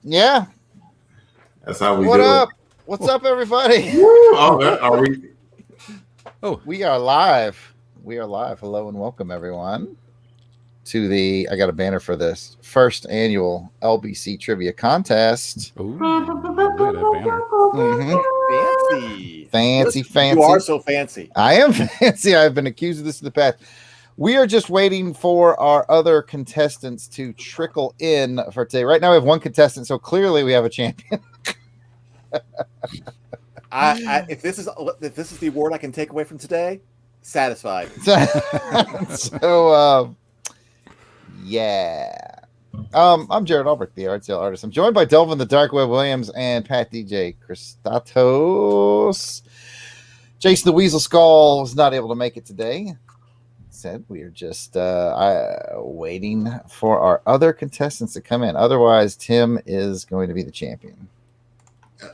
Yeah. That's how we What do up? it. What's up, everybody? Oh, are we? Oh, we are live. We are live. Hello and welcome, everyone, to the, I got a banner for this, first annual LBC trivia contest. Ooh, look at that banner. Mm-hmm. Fancy. You are so fancy. I am fancy. I've been accused of this in the past. We are just waiting for our other contestants to trickle in for today. Right now we have one contestant, so clearly we have a champion. If this is the award I can take away from today, satisfied. Yeah. I'm Jared Albrecht, the art sale artist. I'm joined by Delvin the Dark Web Williams and Pat DJ Christatos. Jason the Weasel Skull was not able to make it today. Said we are just waiting for our other contestants to come in. Otherwise, Tim is going to be the champion.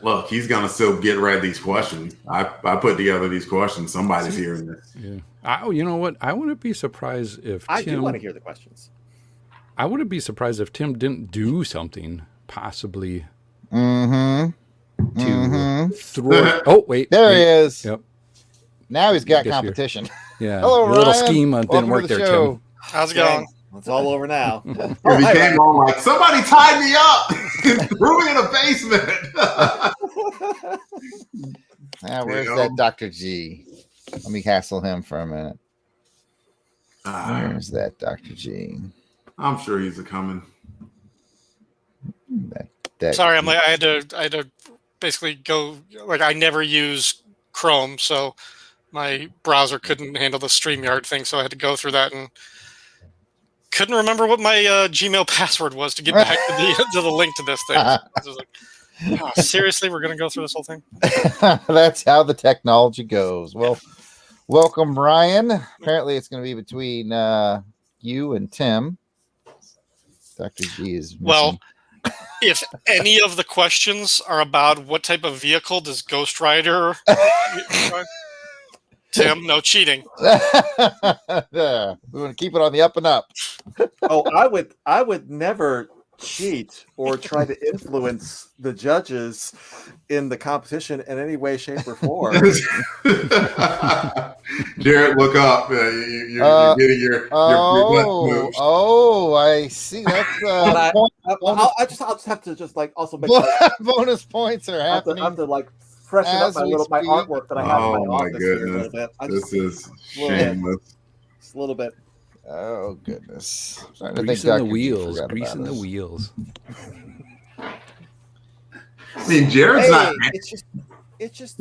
Look, he's gonna still get read these questions. I put together these questions. Somebody's hearing this. Yeah. You know what? I wouldn't be surprised if I do want to hear the questions. I wouldn't be surprised if Tim didn't do something possibly Mm-hmm. to throw. Oh, wait. There he is. Yep. Now he's got competition. Yeah. Hello, your little Ryan. scheme didn't work there, Tim. How's it going? It's all over now. He came on like, somebody tied me up and threw me in a basement. Where's that Dr. G? Let me hassle him for a minute. Where's that Dr. G? I'm sure he's coming. Sorry, I'm like I had to basically go like I never use Chrome, so my browser couldn't handle the StreamYard thing, so I had to go through that and couldn't remember what my Gmail password was to get back to the link to this thing. I was like, oh, seriously, we're gonna go through this whole thing? That's how the technology goes. Well, welcome, Ryan. Apparently, it's going to be between you and Tim. Dr. G is missing. Well, if any of the questions are about what type of vehicle does Ghost Rider, Tim, no cheating. We want to keep it on the up and up. Oh, I would never cheat or try to influence the judges in the competition in any way, shape, or form. Jared, look up. You're getting your I see. That's I'll just have to also make bonus points are happening. I have to like freshen up my artwork that I have in my office here a little bit. This is shameless. Just a little bit. Oh goodness! Greasing the wheels. Greasing the wheels. I mean, Jared's not. It's just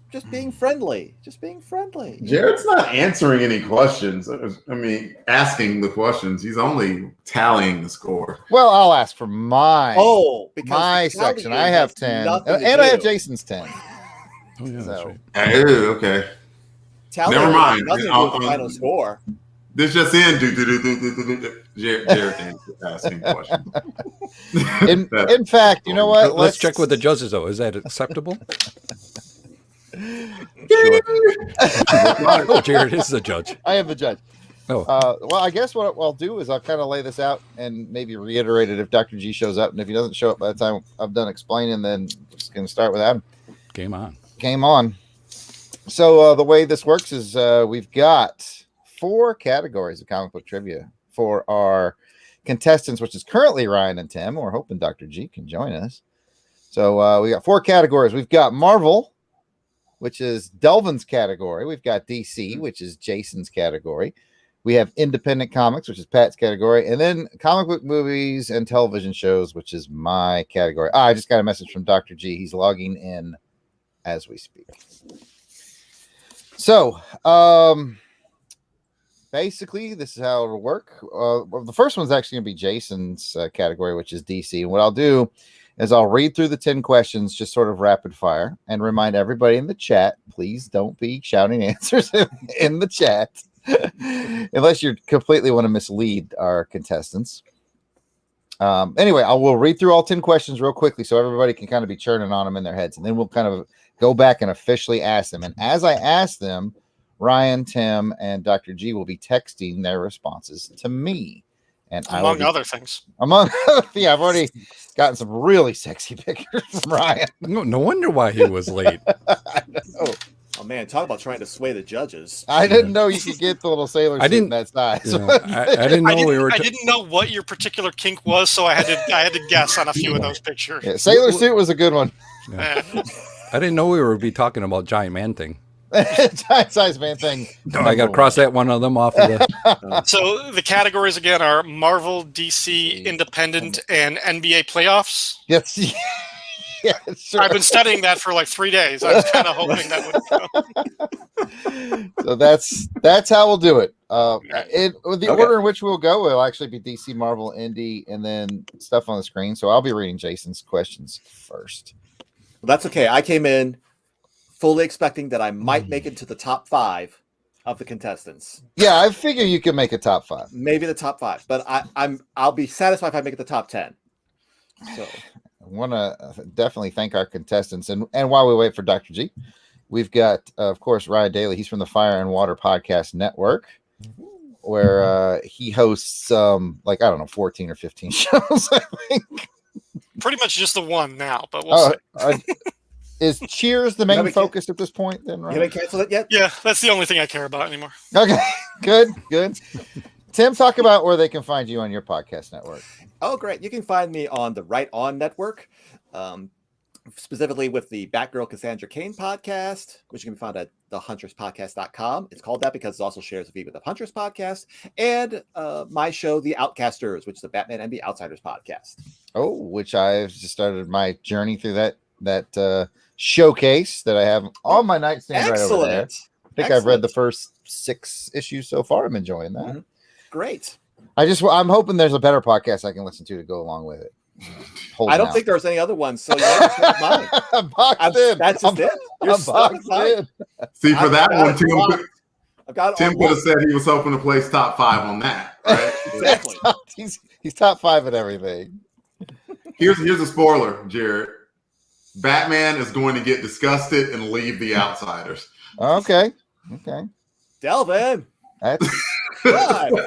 just being friendly. Just being friendly. Jared's not answering any questions. I mean, asking the questions. He's only tallying the score. Well, I'll ask for my section. I have 10, and I have Jason's 10. Oh yeah, that's right. Okay. Never mind. Nothing to do with the final score. This just in. Jared asking questions. In fact, you know what? Let's check with the judges, though. Is that acceptable? Sure. Oh, Jared is the judge. I am the judge. Oh. Well, I guess what I'll do is I'll kind of lay this out and maybe reiterate it if Dr. G shows up. And if he doesn't show up by the time I'm done explaining, then we're just going to start with Adam. Game on. Game on. So the way this works is we've got 4 categories of comic book trivia for our contestants, which is currently Ryan and Tim. We're hoping Dr. G can join us. So we got 4 categories. We've got Marvel, which is Delvin's category. We've got DC, which is Jason's category. We have independent comics, which is Pat's category. And then comic book movies and television shows, which is my category. I just got a message from Dr. G. He's logging in as we speak. So, basically, this is how it'll work. The first one's actually going to be Jason's category, which is DC. And what I'll do is I'll read through the 10 questions, just sort of rapid fire, and remind everybody in the chat, please don't be shouting answers in the chat, unless you completely want to mislead our contestants. Anyway, I will read through all 10 questions real quickly so everybody can kind of be churning on them in their heads. And then we'll kind of go back and officially ask them. And as I ask them, Ryan, Tim, and Dr. G will be texting their responses to me. And among other things. I've already gotten some really sexy pictures from Ryan. No wonder why he was late. I know. Oh man, talk about trying to sway the judges. I didn't know you could get the little sailor suit in that size. Yeah, I didn't know we were. I didn't know what your particular kink was, so I had to guess on a few of those pictures. Yeah, sailor suit was a good one. Yeah. I didn't know we were be talking about giant man thing. Giant size man thing. No, I got to cross that one of them off of the. So the categories again are Marvel, DC, Independent, and NBA playoffs. Yes. Yeah, sure. I've been studying that for like 3 days. I was kind of hoping that would go. So that's how we'll do it. The order in which we'll go will actually be DC, Marvel, Indie, and then stuff on the screen. So I'll be reading Jason's questions first. Well, that's okay. I came in fully expecting that I might make it to the top 5 of the contestants. Yeah, I figure you can make a top 5. Maybe the top 5, but I'll be satisfied if I make it the top 10. So I want to definitely thank our contestants. And while we wait for Dr. G, we've got, of course, Ryan Daly. He's from the Fire and Water Podcast Network, where he hosts, 14 or 15 shows, I think. Pretty much just the one now, but we'll see. Is Cheers the main focus at this point then, right? You haven't canceled it yet? Yeah, that's the only thing I care about anymore. Okay, good. Tim, talk about where they can find you on your podcast network. Oh, great. You can find me on the Right On Network, specifically with the Batgirl Cassandra Cain podcast, which you can find at thehunterspodcast.com. It's called that because it also shares a feed with the Hunters podcast, and my show, The Outcasters, which is the Batman and the Outsiders podcast. Oh, which I've just started my journey through that showcase that I have on my nightstand right over there. I think I've read the first 6 issues so far. I'm enjoying that. Mm-hmm. Great. I'm hoping there's a better podcast I can listen to go along with it. I don't think there's any other ones, so that's mine. I'm boxed in. That's just it. You're boxed in. See, for that one, Tim could have said he was hoping to place top 5 on that. Right? Exactly. He's top 5 at everything. Here's a spoiler, Jared. Batman is going to get disgusted and leave the Outsiders. Okay. Delvin. That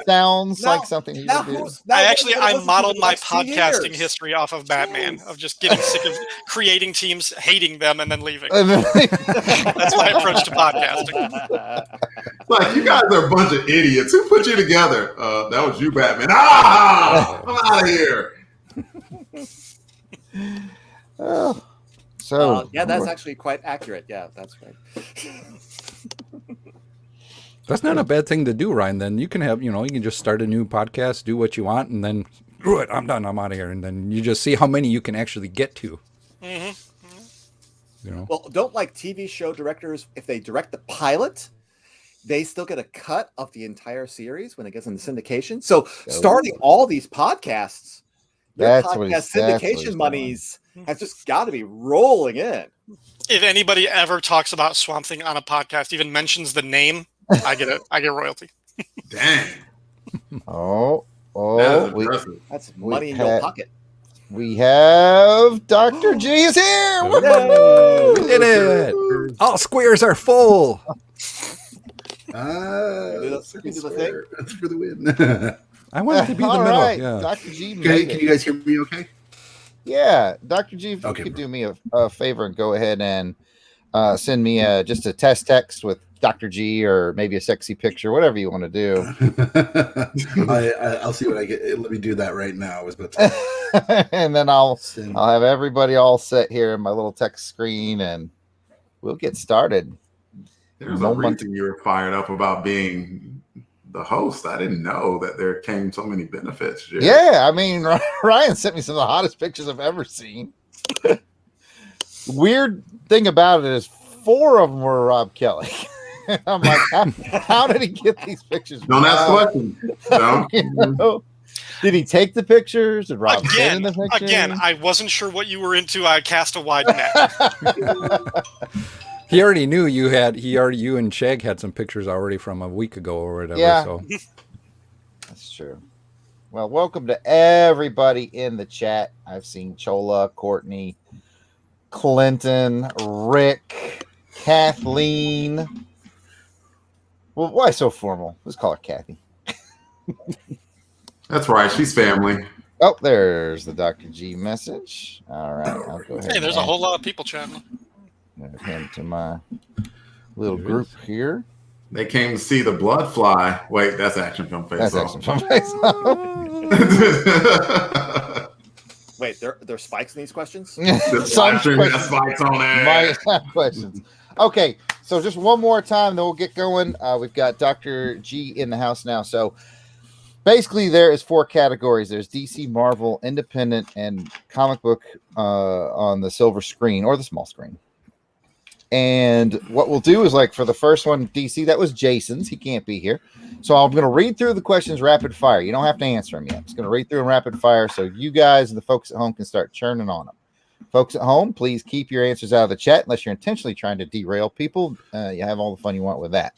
sounds like something he would do. I modeled my podcasting history off of Batman, of just getting sick of creating teams, hating them, and then leaving. That's my approach to podcasting. Like, you guys are a bunch of idiots. Who put you together? That was you, Batman. I'm out of here. Oh. So that's actually quite accurate. Yeah, that's right. That's not a bad thing to do, Ryan. Then you can have, you can just start a new podcast, do what you want, and then screw it, I'm done, I'm out of here, and then you just see how many you can actually get to. Mm-hmm. Well, don't like TV show directors, if they direct the pilot, they still get a cut of the entire series when it gets into syndication. So starting all these podcasts, your podcast syndication monies has just got to be rolling in. If anybody ever talks about Swamp Thing on a podcast, even mentions the name, I get royalty. Dang. That's money in your pocket. We have Dr. G is here. Woo! We did it. All squares are full. That's for the win. I wanted to be the middle. Right. Yeah. Dr. G. Can you guys hear me okay? Yeah. Dr. G, if you could do me a favor and go ahead and send me just a test text with Dr. G or maybe a sexy picture, whatever you want to do. I'll see what I get. Let me do that right now. And then I'll have everybody all set here in my little text screen and we'll get started. There's a reason you were fired up about being the host. I didn't know that there came so many benefits. Jared. Yeah, I mean, Ryan sent me some of the hottest pictures I've ever seen. Weird thing about it is 4 of them were Rob Kelly. I'm like, how did he get these pictures? Don't ask questions. No. Did he take the pictures? Did Rob get in the pictures? Again, I wasn't sure what you were into. I cast a wide net. He already knew you and Shag had some pictures already from a week ago or whatever. Yeah. So. That's true. Well, welcome to everybody in the chat. I've seen Chola, Courtney, Clinton, Rick, Kathleen. Well, why so formal? Let's call her Kathy. That's right. She's family. Oh, there's the Dr. G message. All right, I'll go ahead. Hey, there's a whole lot of people chatting. Add him to my little group here. They came to see the blood fly. Wait, that's Action Film Face. That's Action Film Face. Wait, there's spikes in these questions? Some has spikes on it. might have questions. Okay, so just one more time, then we'll get going. We've got Dr. G in the house now. So basically, there is 4 categories. There's DC, Marvel, Independent, and comic book on the silver screen or the small screen. And what we'll do is, like, for the first one, DC, that was Jason's. He can't be here. So I'm going to read through the questions rapid fire. You don't have to answer them yet. I'm just going to read through them rapid fire so you guys and the folks at home can start churning on them. Folks at home, please keep your answers out of the chat unless you're intentionally trying to derail people. You have all the fun you want with that.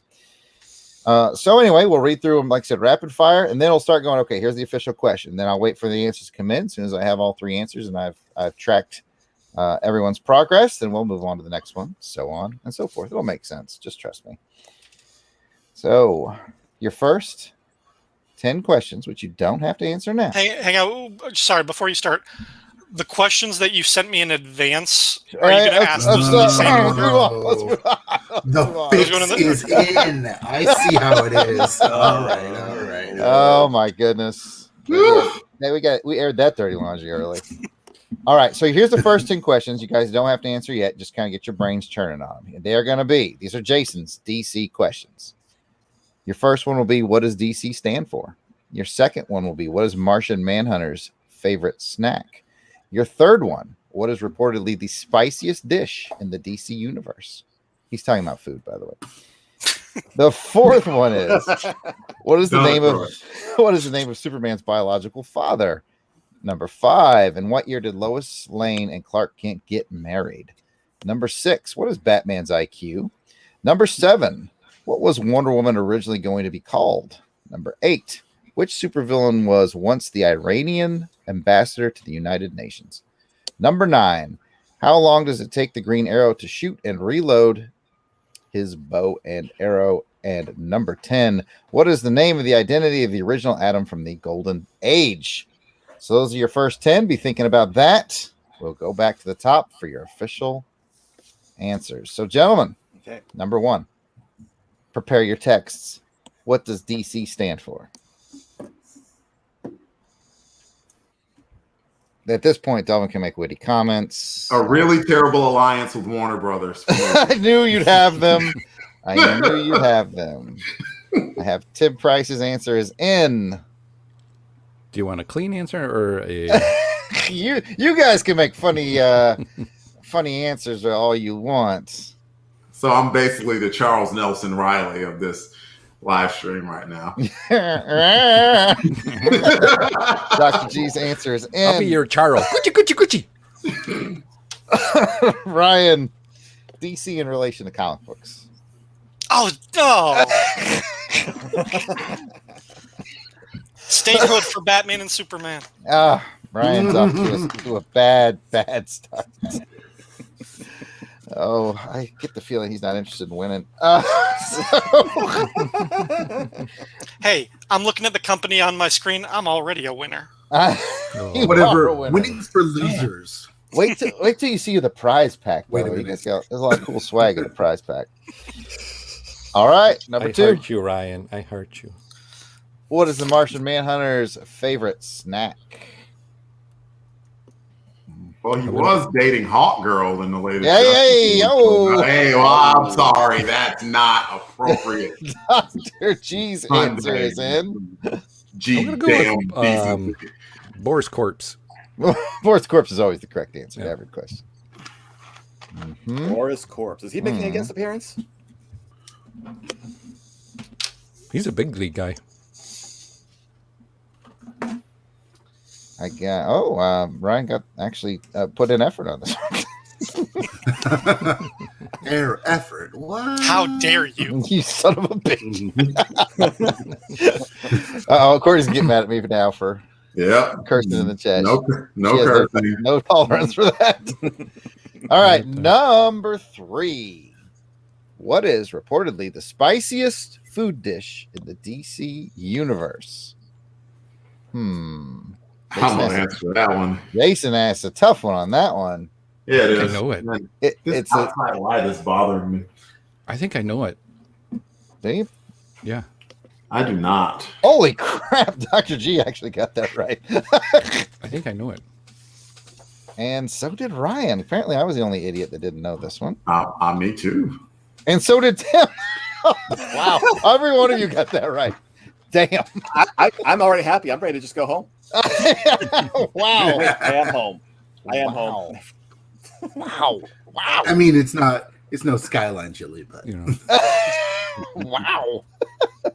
So anyway, we'll read through them, like I said, rapid fire, and then we'll start going, okay, here's the official question. Then I'll wait for the answers to come in. As soon as I have all 3 answers and I've tracked everyone's progress, then we'll move on to the next one, so on and so forth. It'll make sense. Just trust me. So your first 10 questions, which you don't have to answer now. Hang on. Sorry, before you start, the questions that you sent me in advance, are you going to ask those in the same order? The fix is in. I see how it is. All right. Oh my goodness. We aired that dirty laundry early. All right, so here's the first 10 questions. You guys don't have to answer yet. Just kind of get your brains churning on them. They are going to be, these are Jason's DC questions. Your first one will be, what does DC stand for? Your second one will be, what is Martian Manhunter's favorite snack? Your third one, what is reportedly the spiciest dish in the DC universe? He's talking about food, by the way. The fourth one is, what is the name of Superman's biological father? Number 5, in what year did Lois Lane and Clark Kent get married? Number 6, what is Batman's IQ? Number 7, what was Wonder Woman originally going to be called? Number 8, which supervillain was once the Iranian ambassador to the United Nations? Number 9, how long does it take the Green Arrow to shoot and reload his bow and arrow? And number 10, what is the name of the identity of the original Atom from the Golden Age? So those are your first 10. Be thinking about that. We'll go back to the top for your official answers. So, gentlemen, okay. Number 1, prepare your texts. What does DC stand for? At this point, Delvin can make witty comments. A really terrible alliance with Warner Brothers. I knew you'd have them. I have Tim Price's answer is in. Do you want a clean answer or a? you guys can make funny answers all you want. So I'm basically the Charles Nelson Riley of this live stream right now. Dr. G's answer is in. I'll be your Charles. Gucci. Ryan, DC in relation to comic books. Oh no! Statehood for Batman and Superman. Ryan's off to a bad start. Oh, I get the feeling he's not interested in winning. Hey, I'm looking at the company on my screen. I'm already a winner. Whatever. Winning's for losers. Wait till you see the prize pack. Wait a minute. There's a lot of cool swag in the prize pack. All right, number 2. I hurt you, Ryan. I hurt you. What is the Martian Manhunter's favorite snack? Well, he was dating Hawk Girl in the latest. Hey, well, I'm sorry. That's not appropriate. Dr. G's answer is in. I'm going to go with Boris Corpse. Boris Corpse is always the correct answer to every question. Mm-hmm. Boris Corpse. Is he making a guest appearance? He's a big league guy. Ryan got actually put in effort on this. Air effort. What? How dare you? You son of a bitch. Corey's getting mad at me now for cursing in the chat. No cursing. No tolerance for that. All right, number 3. What is reportedly the spiciest food dish in the DC universe? I'm gonna answer that one. Jason asked a tough one on that one. Yeah, it I is. know it. Man, It's a, outside light is bothering me. I think I know it. do you? Yeah. I do not. Holy crap! Dr. G actually got that right. I think I know it. And so did Ryan. Apparently, I was the only idiot that didn't know this one. Me too. And so did Tim. Wow. Every one of you got that right. Damn. I'm already happy. I'm ready to just go home. Wow. I am home. I am home. Wow. Wow. I mean, it's no skyline chili, but You know. Wow. deep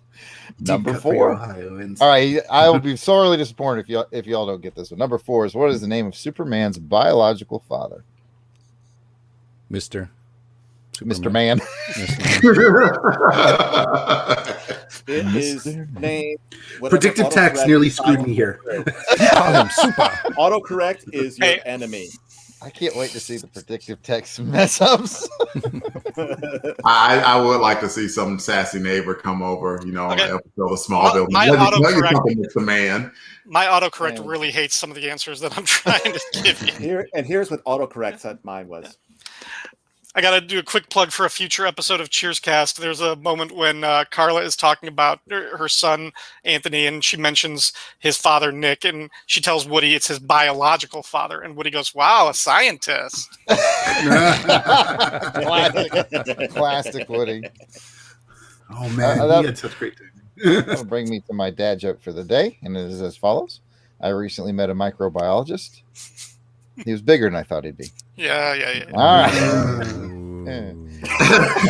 Number cut for 4. Ohioans. All right, I will be sorely disappointed if y'all don't get this one. Number 4 is, what is the name of Superman's biological father? Mr. Mr. Man. It is named. Predictive text nearly screwed me here. Call him Super. Autocorrect is your Hey. enemy. I can't wait to see the predictive text mess ups. I would like to see some sassy neighbor come over, on Okay. the episode of Smallville. My Let me tell you autocorrect- something, Mr. Man. My autocorrect Man. really hates some of the answers that I'm trying to give you. Here's what autocorrect said mine was. I got to do a quick plug for a future episode of Cheerscast. There's a moment when Carla is talking about her son, Anthony, and she mentions his father, Nick, and she tells Woody it's his biological father. And Woody goes, wow, a scientist. Classic Woody. Oh man, that- he had such great time. That'll bring me to my dad joke for the day, and it is as follows. I recently met a microbiologist. He was bigger than I thought he'd be. Yeah. All right.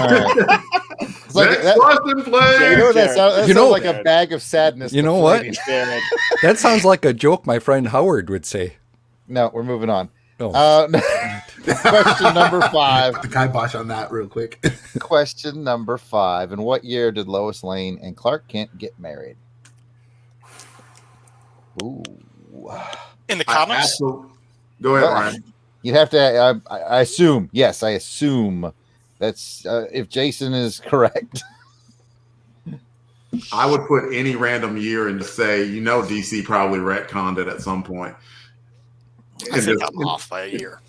All right. It's like Next that, question, please. you know what that sounds, You know- like a bag of sadness. You to know what? Freddy. That sounds like a joke my friend Howard would say. No, we're moving on. Oh. Question number 5. The kibosh on that real quick. Question number 5. In what year did Lois Lane and Clark Kent get married? Ooh. In the comics? Go ahead, Ryan. You'd have to, I assume, yes, I assume that's, if Jason is correct. I would put any random year and just say, DC probably retconned it at some point. I think I'm off by a year.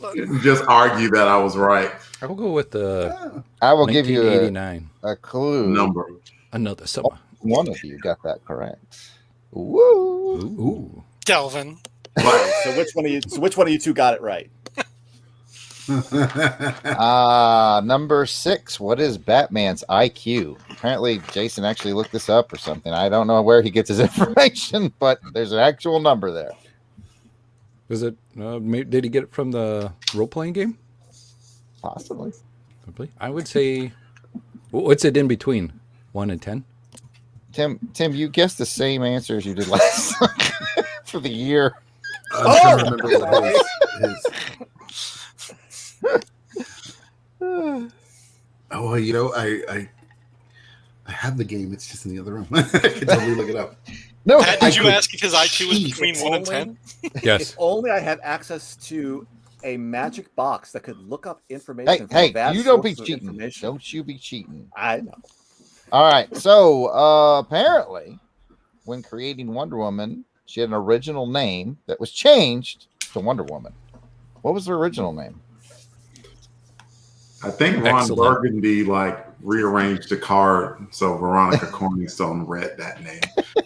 Just argue that I was right. I will go with the I will give you 1989. a clue. Number. Another summer. One of you got that correct. Woo! Ooh. Delvin. So which one of you two got it right? Number 6. What is Batman's IQ? Apparently, Jason actually looked this up or something. I don't know where he gets his information, but there's an actual number there. Was it? Did he get it from the role-playing game? Possibly. Probably. I would say. What's it in between? 1 and 10? Tim, you guessed the same answer as you did last time for the year. I'm trying to remember what his. Oh, I have the game. It's just in the other room. I can totally look it up. No, Pat, I did you could ask if his IQ was cheat. between 1 and 10? Yes. If only I had access to a magic box that could look up information. hey, from vast you don't be sources of cheating. information. Don't you be cheating. I know. All right. So apparently, when creating Wonder Woman, she had an original name that was changed to Wonder Woman. What was her original name? I think Ron Excellent. Burgundy rearranged the card so Veronica Corningstone read that name,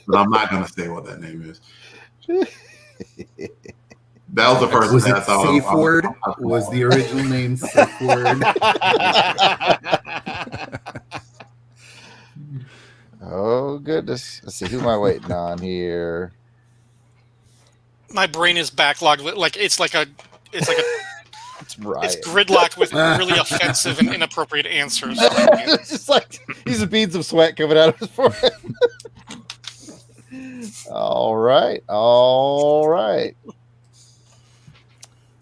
but I'm not going to say what that name is. That was the first Was thing it I thought. Safe Word? Was the original name Safe Word? Oh goodness. Let's see. Who am I waiting on here? My brain is backlogged. It's like a It's right. it's gridlocked with really offensive and inappropriate answers. It's just like these are beads of sweat coming out of his forehead. All right.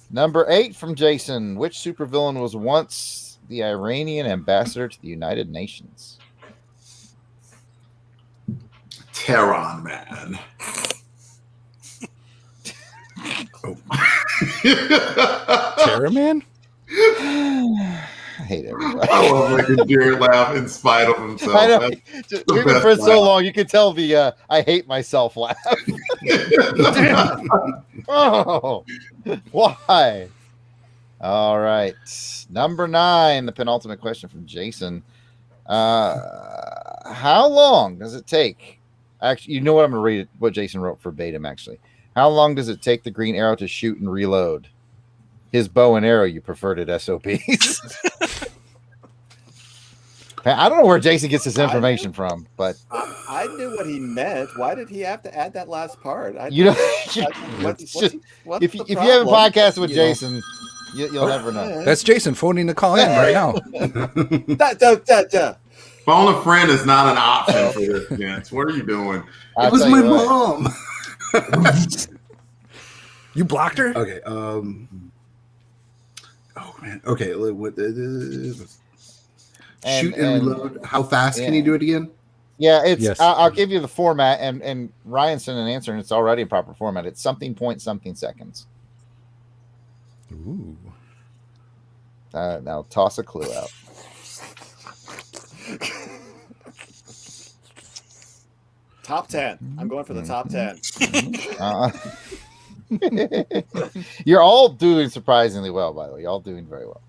Number 8 from Jason. Which supervillain was once the Iranian ambassador to the United Nations? Tehran Man. Terra Man? hate everybody. I was making Jared laugh in spite of himself. I know. That's We've been friends so long, you can tell the I hate myself laugh. Oh, why? All right. Number 9, the penultimate question from Jason. How long does it take? Actually, you know what? I'm going to read it, what Jason wrote verbatim, actually. How long does it take the green arrow to shoot and reload? His bow and arrow, you perverted SOBs. I don't know where Jason gets this information from, but I knew what he meant. Why did he have to add that last part? if you haven't podcasted with Jason, you'll never know. That's Jason phoning the call in right now. Phone a friend is not an option for this, gents. What are you doing? It was my mom. You blocked her? Okay. Oh man. Okay. Shoot and reload. How fast can you do it again? Yeah, it's. Yes. I'll give you the format, and Ryan sent an answer, and it's already in proper format. It's something seconds. Ooh. Now toss a clue out. Top 10. I'm going for the top 10. You're all doing surprisingly well, by the way. You're all doing very well.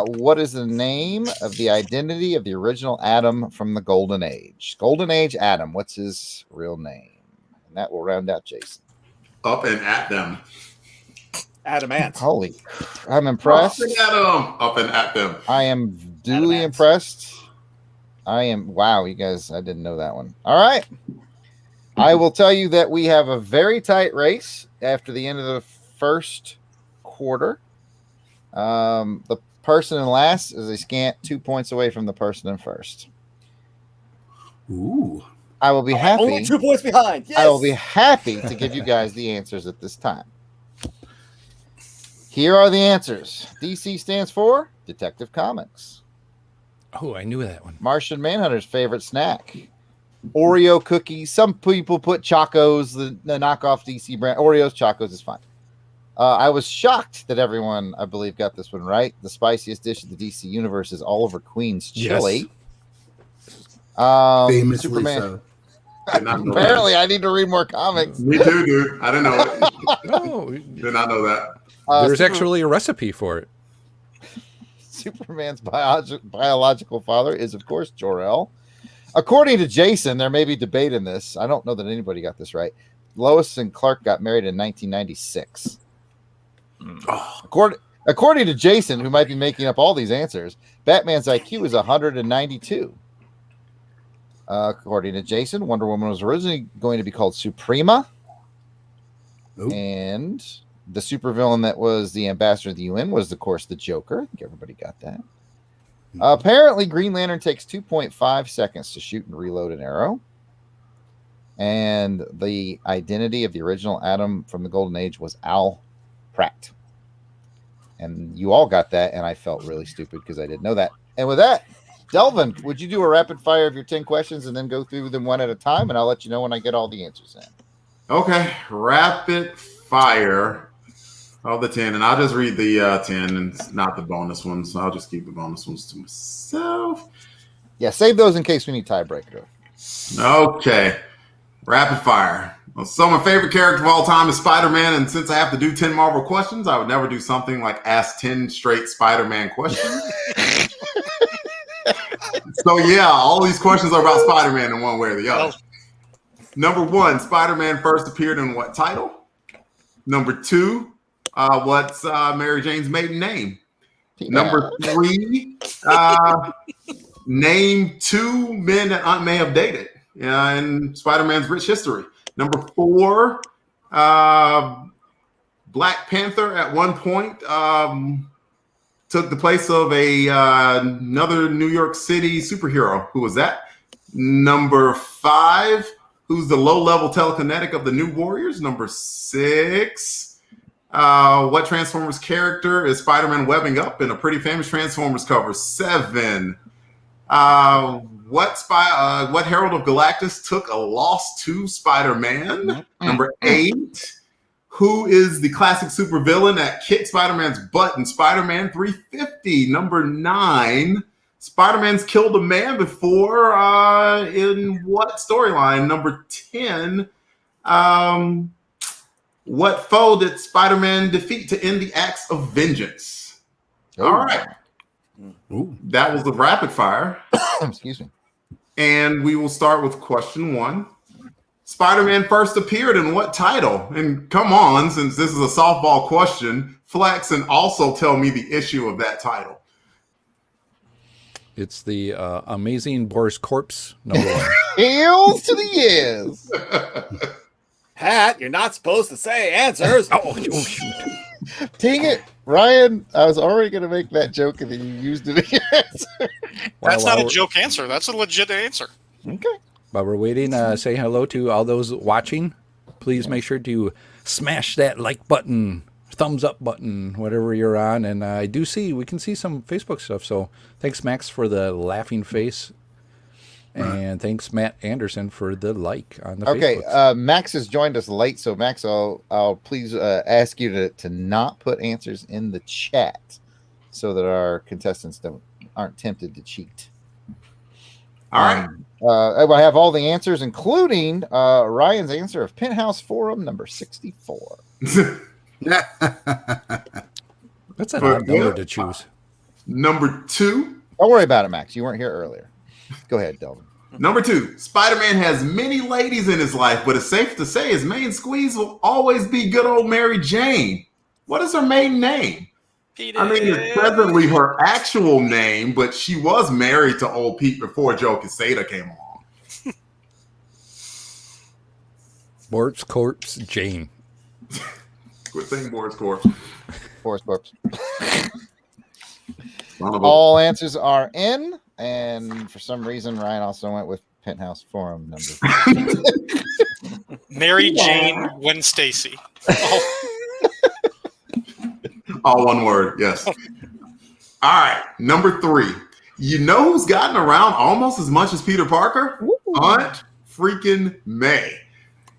What is the name of the identity of the original Adam from the Golden Age? Golden Age Adam. What's his real name? And that will round out Jason. Up and at them. Adamant. Holy, I'm impressed. Up and at them. I am duly impressed. I am. Wow, you guys, I didn't know that one. All right. I will tell you that we have a very tight race after the end of the first quarter. The person in last is a scant 2 points away from the person in first. Ooh. I will be happy. Only 2 points behind. Yes. I will be happy to give you guys the answers at this time. Here are the answers. DC stands for Detective Comics. Oh, I knew that one. Martian Manhunter's favorite snack. Oreo cookies. Some people put Chocos, the knockoff DC brand. Oreos, Chocos is fine. I was shocked that everyone, I believe, got this one right. The spiciest dish in the DC universe is Oliver Queen's chili. Yes. Famously Superman. so. Apparently, I need to read more comics. Me too, dude. I didn't know it. No, Did not know that. there's actually a recipe for it. Superman's biological father is, of course, Jor-El. According to Jason, there may be debate in this. I don't know that anybody got this right. Lois and Clark got married in 1996. According to Jason, who might be making up all these answers, Batman's IQ is 192. According to Jason, Wonder Woman was originally going to be called Suprema. Nope. And the supervillain that was the ambassador of the UN was, of course, the Joker. I think everybody got that. Apparently, Green Lantern takes 2.5 seconds to shoot and reload an arrow. And the identity of the original Adam from the Golden Age was Al Pratt. And you all got that, and I felt really stupid because I didn't know that. And with that, Delvin, would you do a rapid fire of your 10 questions and then go through them one at a time? And I'll let you know when I get all the answers in. Okay, rapid fire of the 10, and I'll just read the 10 and not the bonus ones. So I'll just keep the bonus ones to myself. Yeah, save those in case we need tiebreaker. Okay, rapid fire. Well, so my favorite character of all time is Spider-Man, and since I have to do 10 Marvel questions, I would never do something like ask 10 straight Spider-Man questions. So yeah, all these questions are about Spider-Man in one way or the other. Number 1, Spider-Man first appeared in what title? Number 2, what's Mary Jane's maiden name? Yeah. Number 3, name 2 men that Aunt May have dated in Spider-Man's rich history. Number 4, Black Panther at one point took the place of another New York City superhero. Who was that? Number 5, who's the low-level telekinetic of the New Warriors? Number 6, what Transformers character is Spider-Man webbing up in a pretty famous Transformers cover? 7, what Herald of Galactus took a loss to Spider-Man? Number 8, Who is the classic supervillain that kicked Spider-Man's butt in Spider-Man 350? Number 9. Spider-Man's killed a man before. In what storyline? Number 10. What foe did Spider-Man defeat to end the acts of vengeance? All right. Ooh. That was the rapid fire. Excuse me. And we will start with question 1. Spider-Man first appeared in what title? And come on, since this is a softball question, flex and also tell me the issue of that title. It's the Amazing Boris Corpse #1. Heels to the ears. Pat, you're not supposed to say answers. Oh, shoot. Dang it, Ryan! I was already going to make that joke, and then you used it in your answer. That's Well, not a joke answer. That's a legit answer. Okay. While we're waiting, say hello to all those watching. Please make sure to smash that like button, thumbs up button, whatever you're on. And I do see, we can see some Facebook stuff. So thanks, Max, for the laughing face. And thanks, Matt Anderson, for the like on the Facebook. Max has joined us late. So, Max, I'll please ask you to not put answers in the chat so that our contestants aren't tempted to cheat. All right. I have all the answers, including Ryan's answer of Penthouse Forum number 64. That's an odd number to choose. Number 2. Don't worry about it, Max. You weren't here earlier. Go ahead, Delvin. Number 2. Spider-Man has many ladies in his life, but it's safe to say his main squeeze will always be good old Mary Jane. What is her maiden name? I mean, it's presently her actual name, but she was married to old Pete before Joe Quesada came along. Boris Corpse Jane. Quit saying Boris Corpse. Forest Corpse. All answers are in, and for some reason, Ryan also went with Penthouse Forum number. Mary Jane Gwen Stacy. Oh, All one word, yes. All right, number 3. You know who's gotten around almost as much as Peter Parker? Ooh. Aunt freaking May.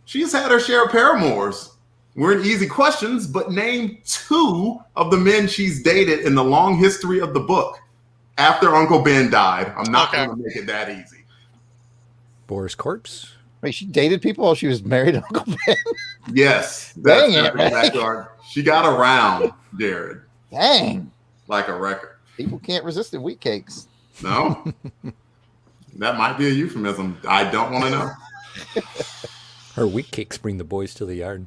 She's had her share of paramours. We're in easy questions, but name 2 of the men she's dated in the long history of the book after Uncle Ben died. I'm not going to make it that easy. Boris Corpse. Wait, she dated people while she was married to Uncle Ben? Yes. Dang it, man. She got around, Jared. Dang. Like a record. People can't resist the wheat cakes. No? That might be a euphemism. I don't want to know. Her wheat cakes bring the boys to the yard.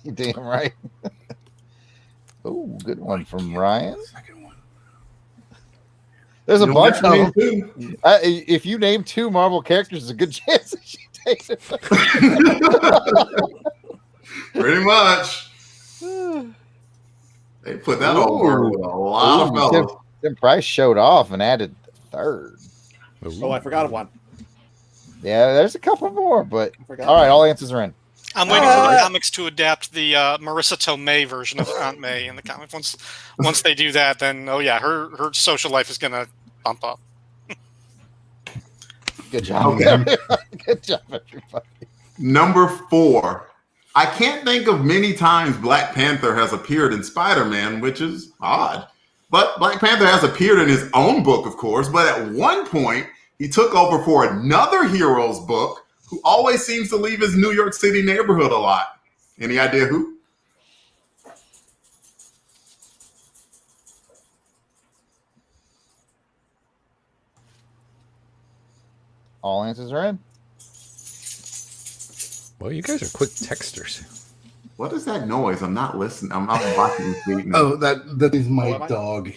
You damn right. Oh, good one from Ryan. There's a bunch of them. If you name 2 Marvel characters, there's a good chance that she takes it. Pretty much. They put that over with a lot of fellas. Tim Price showed off and added the 3rd. Oh, I forgot one. Yeah, there's a couple more, but all right, all answers are in. I'm waiting for the comics to adapt the Marissa Tomei version of Aunt May in the comic. Once they do that, then her social life is gonna bump up. Good job. Okay. Good job, everybody. Number 4. I can't think of many times Black Panther has appeared in Spider-Man, which is odd. But Black Panther has appeared in his own book, of course, but at one point, he took over for another hero's book who always seems to leave his New York City neighborhood a lot. Any idea who? All answers are in. Well, you guys are quick texters. What is that noise? I'm not listening. I'm not watching this meeting. Oh, that is my am I? dog.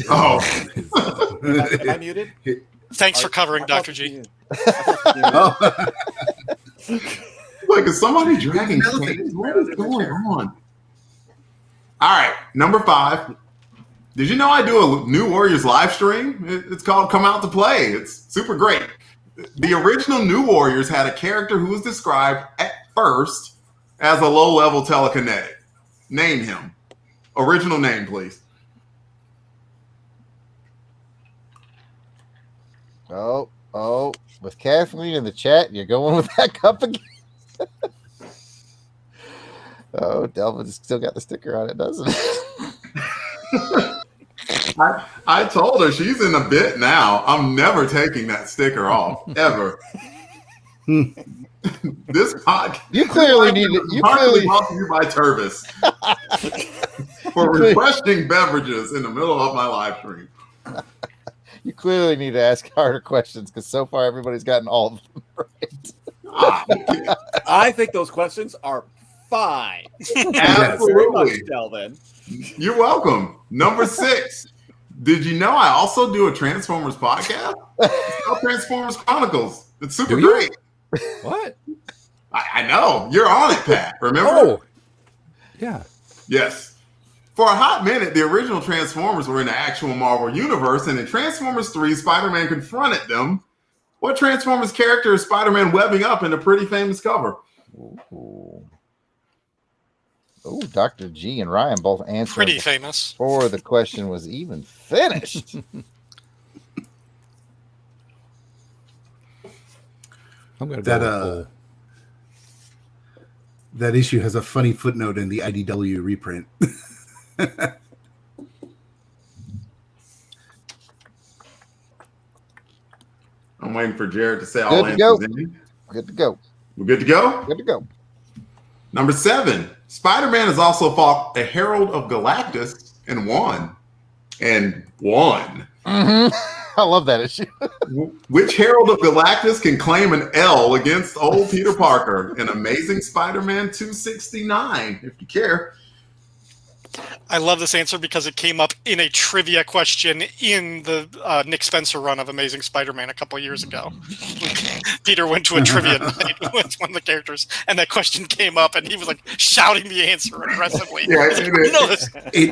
Oh. Am I muted? Thanks for covering, Dr. G. Oh. Like, is somebody dragging chains? What is going on? All right, number 5. Did you know I do a New Warriors live stream? It's called Come Out to Play. It's super great. The original New Warriors had a character who was described at first as a low-level telekinetic. Name him. Original name, please. Oh, with Kathleen in the chat, you're going with that cup again. Oh, Delvin's still got the sticker on it, doesn't it? I told her she's in a bit now. I'm never taking that sticker off ever. This podcast. You clearly need it. You clearly brought to you by Tervis for refreshing beverages in the middle of my live stream. You clearly need to ask harder questions because so far everybody's gotten all of them right. I think those questions are fine. Absolutely, Delvin. You're welcome. Number 6. Did you know I also do a Transformers podcast? It's called Transformers Chronicles. It's super great. What? I know. You're on it, Pat. Remember? Oh, yeah. Yes. For a hot minute, the original Transformers were in the actual Marvel Universe, and in Transformers 3, Spider-Man confronted them. What Transformers character is Spider-Man webbing up in a pretty famous cover? Ooh, Dr. G and Ryan both answered. Pretty famous. Before the question was even finished. I'm gonna go that issue has a funny footnote in the IDW reprint. I'm waiting for Jared to say Good all to go. answers in. Good to go. We're good to go? Good to go. Number 7. Spider-Man has also fought a Herald of Galactus and won. I love that issue. Which Herald of Galactus can claim an L against old Peter Parker in Amazing Spider-Man 269, if you care? I love this answer because it came up in a trivia question in the Nick Spencer run of Amazing Spider-Man a couple of years ago. Peter went to a trivia night with one of the characters, and that question came up, and he was like shouting the answer aggressively. Yeah, Like, and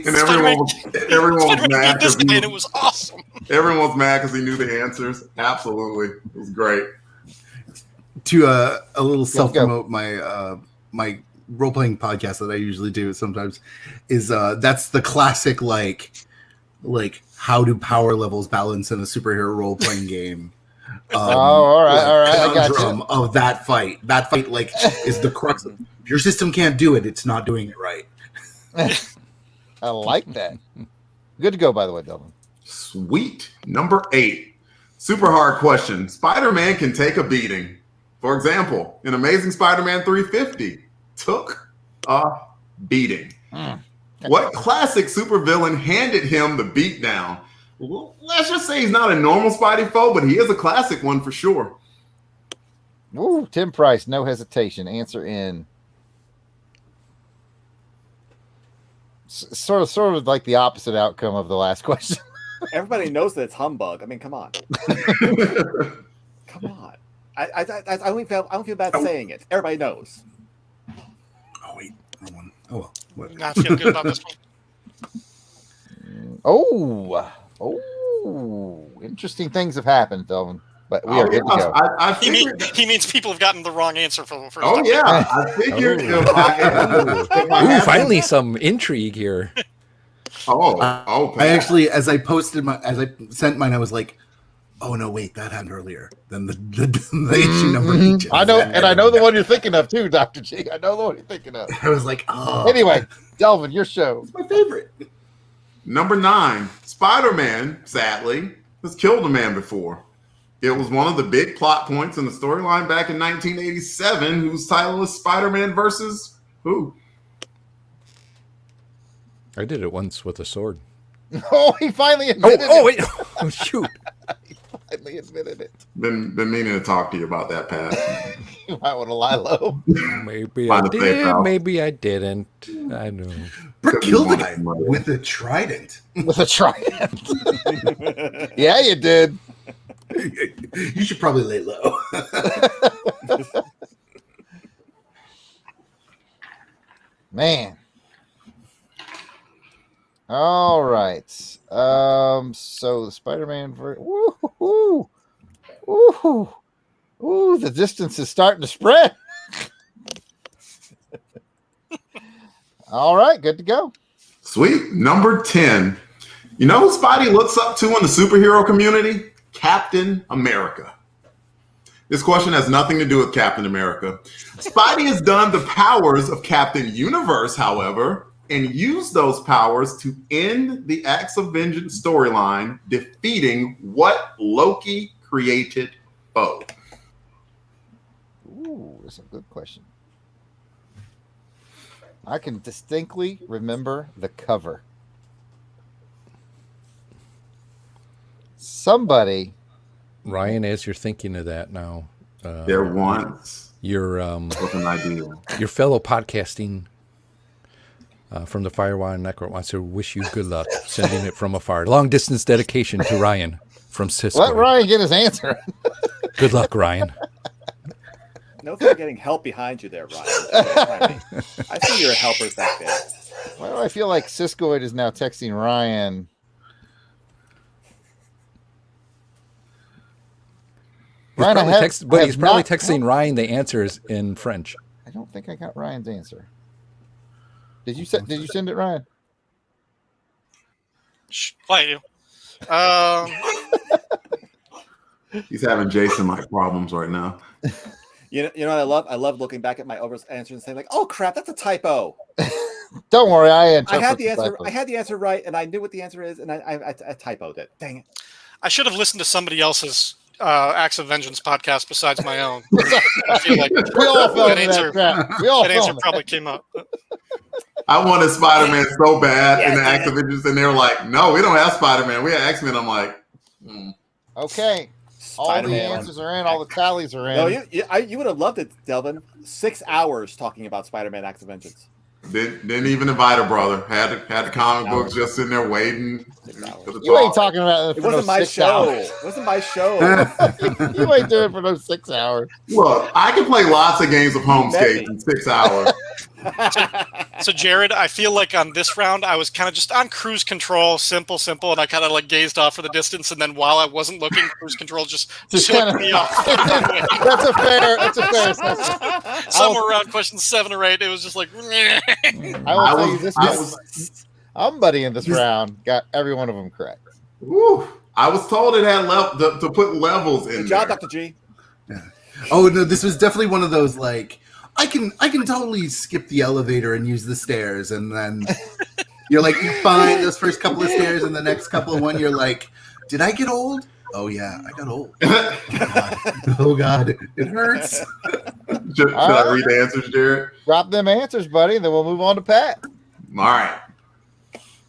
everyone was mad this because guy, and it was awesome. everyone was mad because he knew the answers. Absolutely, it was great. To a little self promote my role playing podcast that I usually do sometimes is that's the classic like how do power levels balance in a superhero role playing game. All right. I got you. Of that fight like is the crux of if your system can't do it, it's not doing it right. I like that. Good to go, by the way, Delvin. Sweet. Number 8. Super hard question. Spider-Man can take a beating. For example, in Amazing Spider-Man 350, took a beating. What classic supervillain handed him the beatdown? Well, let's just say he's not a normal Spidey foe, but he is a classic one for sure. Woo, Tim Price, no hesitation. Answer in. Sort of like the opposite outcome of the last question. Everybody knows that it's humbug. I mean, come on. Come on. I don't feel bad saying it. Everybody knows. Oh wait, wrong one. Oh well. What? Not feel good about this one. Interesting things have happened, Delvin. But we are good to go. I He figured, means people have gotten the wrong answer for the first oh time. yeah, I figured if I Ooh, had finally some intrigue here. I I actually, as I sent mine, I was like, oh no, wait, that happened earlier than the issue number. I know, and I know the one you're thinking of too, Dr. G. I know the one you're thinking of. I was like, oh. Anyway, Delvin, your show. It's my favorite. Number 9, Spider-Man, sadly, has killed a man before. It was one of the big plot points in the storyline back in 1987, whose title was Spider-Man versus who? I did it once with a sword. Oh, he finally admitted it. Wait. Oh, shoot. He finally admitted it. Been meaning to talk to you about that, Pat. You might want to lie low. Maybe Find I a safe did, house. maybe I didn't. I know. Brick killed the guy Money. with a trident. With a trident. Yeah, you did. You should probably lay low. Man. All right. So the Spider-Man woo, the distance is starting to spread. All right, good to go. Sweet. Number 10. You know who Spidey looks up to in the superhero community? Captain America. This question has nothing to do with Captain America. Spidey has done the powers of Captain Universe, however, and used those powers to end the Acts of Vengeance storyline, defeating what Loki created foe? Ooh, that's a good question. I can distinctly remember the cover. Somebody, Ryan, as you're thinking of that now, There once your was an idea. your fellow podcasting from the Firewire Network wants to wish you good luck, sending it from afar. Long distance dedication to Ryan from Cisco. let Ryan get his answer. Good luck, Ryan. No, for getting help behind you there, Ryan. I see your helpers back there. Why do I feel like Siskoid is now texting Ryan? He's Ryan, probably I he's have probably not- texting Ryan the answers in French. I don't think I got Ryan's answer. Did you send it, Ryan? Quiet you. He's having Jason-like problems right now. You know what I love? I love looking back at my answer and saying like, "Oh crap, that's a typo." Don't worry, I I interpret had the answer. typo. I had the answer right, and I knew what the answer is, and I typoed it. Dang it! I should have listened to somebody else's Acts of Vengeance podcast besides my own. I feel like We all fell that into that answer, trap. We all that fell answer in that. probably came up. I wanted Spider-Man so bad Yeah, in the damn Acts of Vengeance, and they were like, no, we don't have Spider-Man. We have X-Men. I'm like, Okay. All the Spider-Man. answers are in. All the tallies are in. No, you would have loved it, Delvin. 6 hours talking about Spider-Man: Acts of Vengeance. didn't even invite a brother. Had the comic books just sitting there waiting. 6 hours. for the You ain't talk. talking about it It for wasn't no my 6 show. hours. It wasn't my show. You ain't doing it for no 6 hours. Look, I can play lots of games of Homescape Maybe. in 6 hours. So, Jared, I feel like on this round, I was kind of just on cruise control, simple, and I kind of like gazed off for the distance, and then while I wasn't looking, cruise control just took kinda- me off. That's a fair assessment. Somewhere around question 7 or 8, it was just like, I will tell you this. Somebody in this round got every one of them correct. Woo, I was told it had to put levels in Good job, there. Dr. G. Oh no, this was definitely one of those like I can totally skip the elevator and use the stairs, and then you're like you find those first couple of stairs, and the next couple of one you're like, did I get old? Oh yeah, I got old. Oh god, it hurts. Should I read the answers, Jared? Drop them answers, buddy, and then we'll move on to Pat. All right.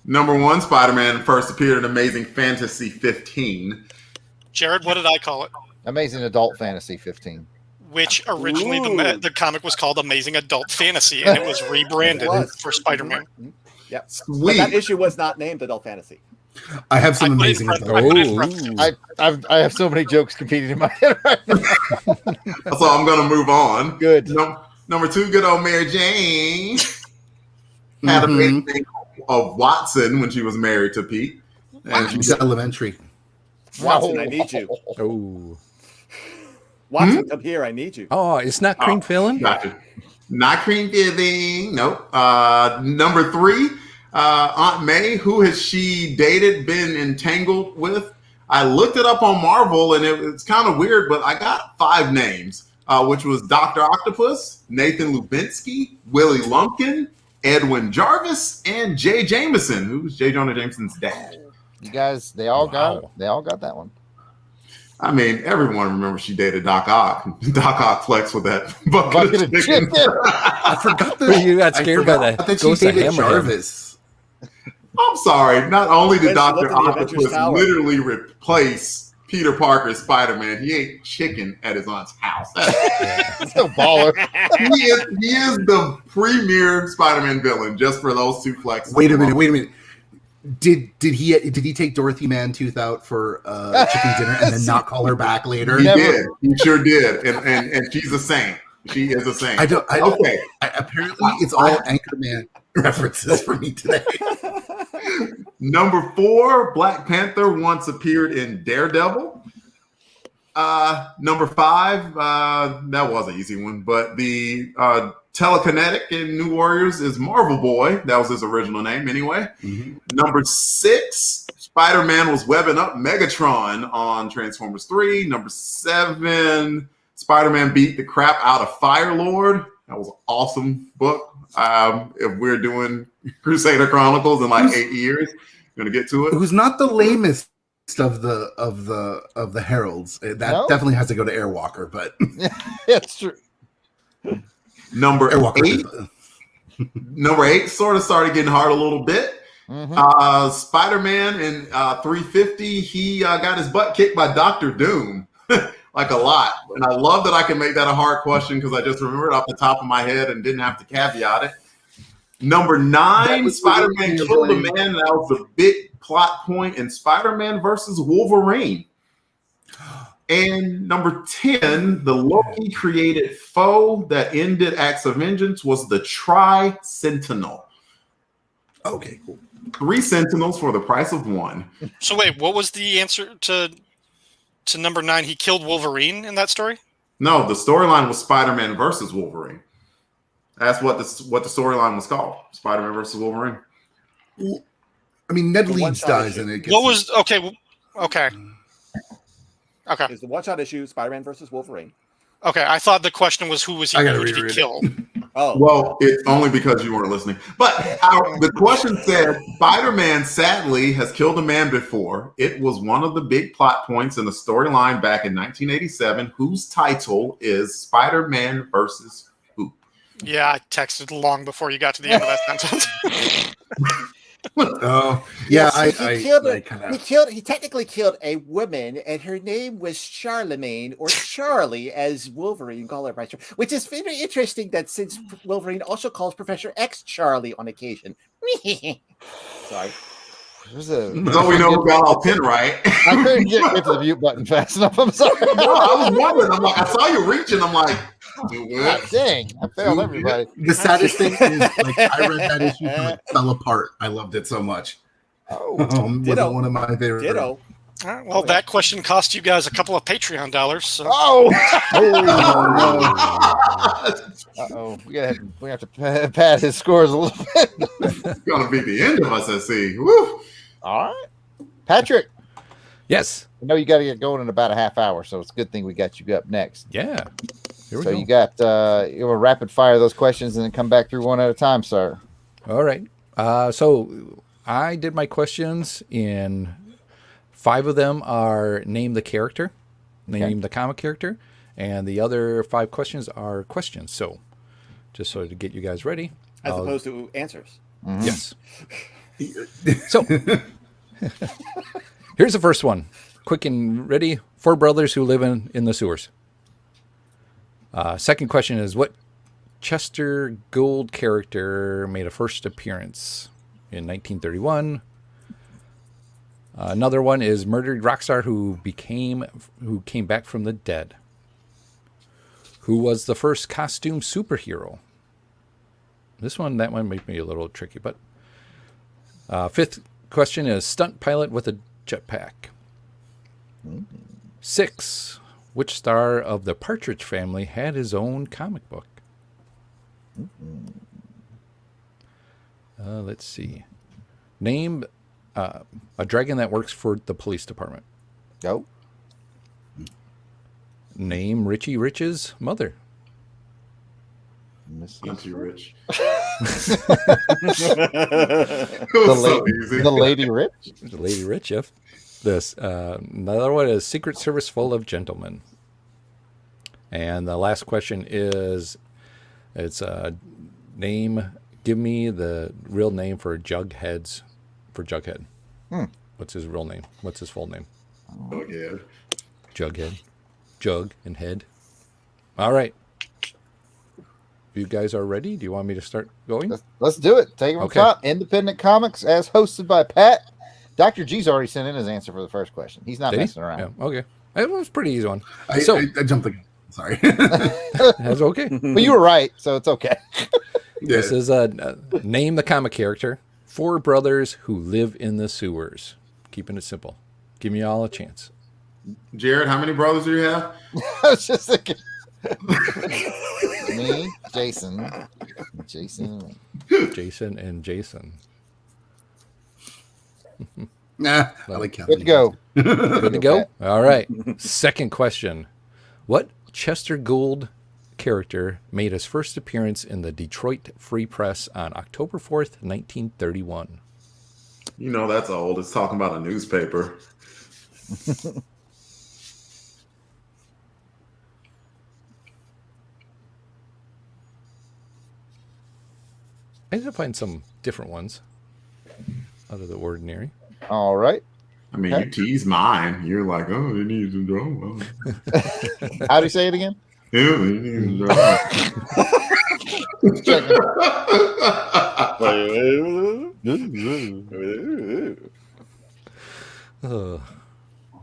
Number 1, Spider-Man first appeared in Amazing Fantasy 15. Jared, what did I call it? Amazing Adult Fantasy 15. Which originally Ooh. the comic was called Amazing Adult Fantasy, and it was rebranded It was. for Spider-Man. Yep. But Sweet. that issue was not named Adult Fantasy. I have some I put it amazing. in front- I put it in front- I have so many jokes competing in my head right now. So I'm going to move on. Good. Number 2, good old Mary Jane had a baby of Watson when she was married to Pete. And She's elementary. Watson, I need you. Oh, Watson, come here. I need you. oh, it's not cream filling. Gotcha. Not cream filling. Nope. Number 3, Aunt May. Who has she dated, been entangled with? I looked it up on Marvel, and it's kind of weird, but I got 5 names, which was Dr. Octopus, Nathan Lubinsky, Willie Lumpkin, Edwin Jarvis, and Jay Jameson, who's J. Jonah Jameson's dad. You guys, they all got Wow. that one. I mean, everyone remembers she dated Doc Ock. Doc Ock flexed with that bucket Bucket of of chicken. chicken. I forgot You got scared by forgot the that she ghost of dated Hammerhead. Jarvis. I'm sorry. Not only did When she Dr. looked at the Avengers Octopus Tower. literally replace Peter Parker's Spider-Man, he ate chicken at his aunt's house. It's no baller. He is the premier Spider-Man villain, just for those 2 flexes. Wait a minute. Did he take Dorothy Mantooth out for chicken dinner and then not call her back later? He Never. did. He sure did. And she's a saint. She is a saint. Okay. Apparently, it's all Anchorman references for me today. Number 4, Black Panther once appeared in Daredevil. Number 5, that was an easy one, but the telekinetic in New Warriors is Marvel Boy. That was his original name anyway. Number 6, Spider-Man was webbing up Megatron on Transformers 3. Number 7, Spider-Man beat the crap out of Firelord. That was an awesome book. If we're doing Crusader Chronicles in like 8 years, we're gonna get to it. Who's not the lamest of the heralds? That definitely has to go to Airwalker, but It's true. Number Airwalker. 8. Number 8 sort of started getting hard a little bit. Spider-Man in 350, he got his butt kicked by Dr. Doom, like a lot. And I love that I can make that a hard question because I just remembered off the top of my head and didn't have to caveat it. Number 9, Spider-Man killed a man. That was the big plot point in Spider-Man versus Wolverine. And number 10, the Loki created foe that ended Acts of Vengeance was the Tri-Sentinel. Okay, cool. 3 Sentinels for the price of 1. So wait, what was the answer to number 9? He killed Wolverine in that story? No, the storyline was Spider-Man versus Wolverine. That's what the storyline was called. Spider-Man versus Wolverine. I mean, Ned Leeds dies and it gets... What was... Okay. It's the one-shot issue, Spider-Man versus Wolverine. Okay, I thought the question was who was he going to kill? Oh, well, it's only because you weren't listening. But the question said, Spider-Man sadly has killed a man before. It was one of the big plot points in the storyline back in 1987, whose title is Spider-Man versus who? Yeah, I texted long before you got to the end of that sentence. Oh, yeah. He technically killed a woman, and her name was Charlemagne, or Charlie, as Wolverine called her, which is very interesting that since Wolverine also calls Professor X Charlie on occasion. Sorry. So we know who got all pin right. I couldn't get to the mute button fast enough. I'm sorry. No, I was wondering. I'm like, I saw you reaching. I'm like, God, dang, I failed everybody. The saddest thing is, like, I read that issue and it fell apart. I loved it so much. Ditto. One of my favorite. Ditto. All right, well, that question cost you guys a couple of Patreon dollars. So. Uh-oh. We have to pad his scores a little bit. It's gonna be the end of us, I see. Woo. All right, Patrick. Yes. I know you got to get going in about a half hour, so it's a good thing we got you up next. Yeah. Here we so go. you got you will rapid fire those questions and then come back through one at a time, sir. All right. So I did my questions in 5 of them are name the character, name the comic character, and the other 5 questions are questions. So just so to get you guys ready. As opposed to answers. Mm-hmm. Yes. So here's the first one. Quick and ready. 4 brothers who live in the sewers. Second question is, what Chester Gould character made a first appearance in 1931? Another one is murdered rock star who came back from the dead. Who was the first costume superhero? That one might be a little tricky, but fifth question is stunt pilot with a jetpack. 6, which star of the Partridge family had his own comic book? Let's see. Name a dragon that works for the police department. Go. Name Richie Rich's mother. Auntie Rich. The Lady Rich. The Lady Rich, yep. This another one is Secret Service full of gentlemen. And the last question is, it's name. Give me the real name for Jughead. What's his real name? What's his full name? Jughead. Jughead. Jug and head. All right. You guys are ready? Do you want me to start going? Let's do it. Take it from top. Independent Comics, as hosted by Pat. Dr. G's already sent in his answer for the first question. He's not messing around. Yeah, okay. It was a pretty easy one. I jumped the gun. Sorry. That's okay. But you were right, so it's okay. This is name the comic character. 4 brothers who live in the sewers. Keeping it simple. Give me all a chance. Jared, how many brothers do you have? I was just thinking. Me, Jason, and Jason. Nah, I like counting. Good to go. Good to go? All right. Second question. What Chester Gould character made his first appearance in the Detroit Free Press on October 4th, 1931? You know that's old. It's talking about a newspaper. I need to find some different ones out of the ordinary. All right. I mean, Okay. you tease mine. You're like, oh, it needs to draw. Well. How do you say it again? Yeah, it needs to draw.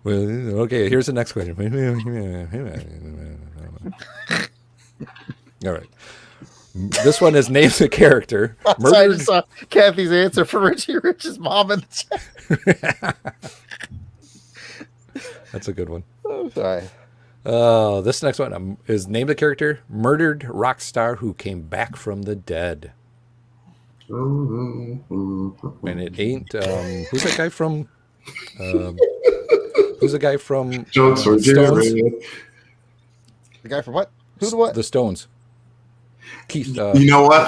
Well, okay, here's the next question. All right. This one is named the character. Sorry, I just saw Kathy's answer for Richie Rich's mom in the chat. That's a good one. Oh, sorry. This next one is named the character murdered rock star who came back from the dead. And it ain't who's that guy from who's the guy from Jokes for Stones? Jared. The guy from what? Who's what? The Stones. Keith. You know what?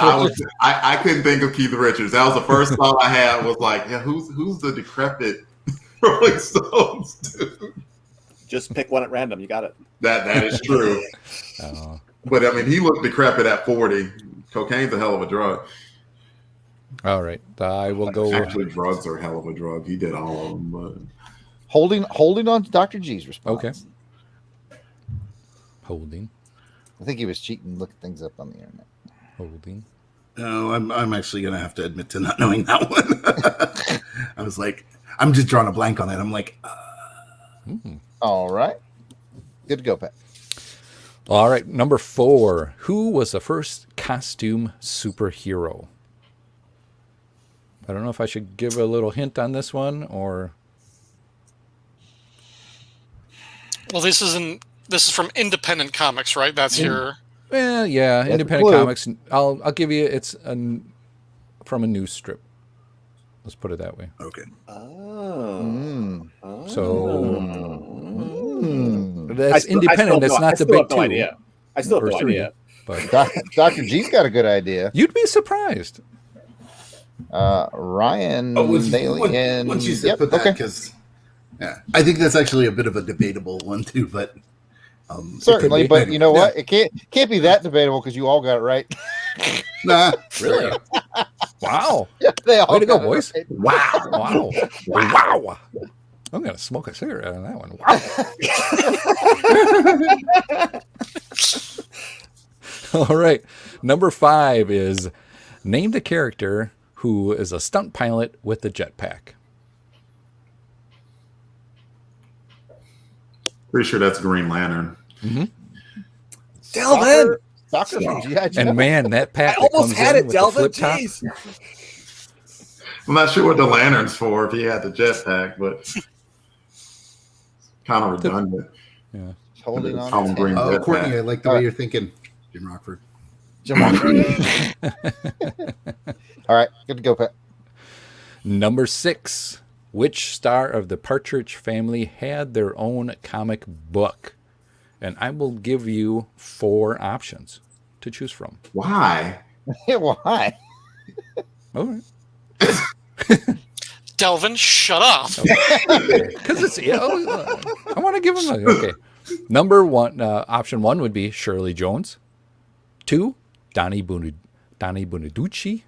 I couldn't think of Keith Richards. That was the first thought I had. Was like, yeah, who's the decrepit Rolling Stones dude? Just pick one at random. You got it. That is true. But I mean, he looked decrepit at 40. Cocaine's a hell of a drug. All right, I will go. Actually, drugs are a hell of a drug. He did all of them, but Holding on to Dr. G's response. Okay. Holding. I think he was cheating, looking things up on the internet. Holding. No, I'm actually gonna have to admit to not knowing that one. I was like, I'm just drawing a blank on it. I'm like, All right. Good to go, Pat. All right, number 4. Who was the first costume superhero? I don't know if I should give a little hint on this one or. Well, this is from Independent Comics, right? That's your. Well, yeah, That's Independent a clue. Comics. I'll give you. It's from a news strip. Let's put it that way. okay. Oh. So that's independent. It's not the big two. No idea. I still have or no three, idea. But Dr. G's got a good idea. you'd be surprised. Ryan Once Daly you said put that, okay. because I think that's actually a bit of a debatable one too. But Certainly, be. but you know what? It can't be that debatable because you all got it right. nah, Really? Wow. They all Way to go, got it boys. right. Wow. Wow. I'm going to smoke a cigarette on that one. Wow. All right. Number 5 is name the character who is a stunt pilot with a jetpack. pretty sure that's Green Lantern. Delvin! Soccer from G.I. Joe. And man, that pack I that almost comes had in it, with the Delvin. flip top. Jeez. I'm not sure what the lantern's for if he had the jetpack, but kind of redundant. Yeah. Holding on. Tom to Green. ten. oh, jetpack. Courtney, I like the All way right. you're thinking, Jim Rockford. Jim All right, good to go, Pat. Number 6. Which star of the Partridge family had their own comic book? And I will give you 4 options to choose from. Why? Why? All right. Delvin, shut up. Because it's, I want to give him okay. Number 1, option 1 would be Shirley Jones. 2, Donnie Bonaducci.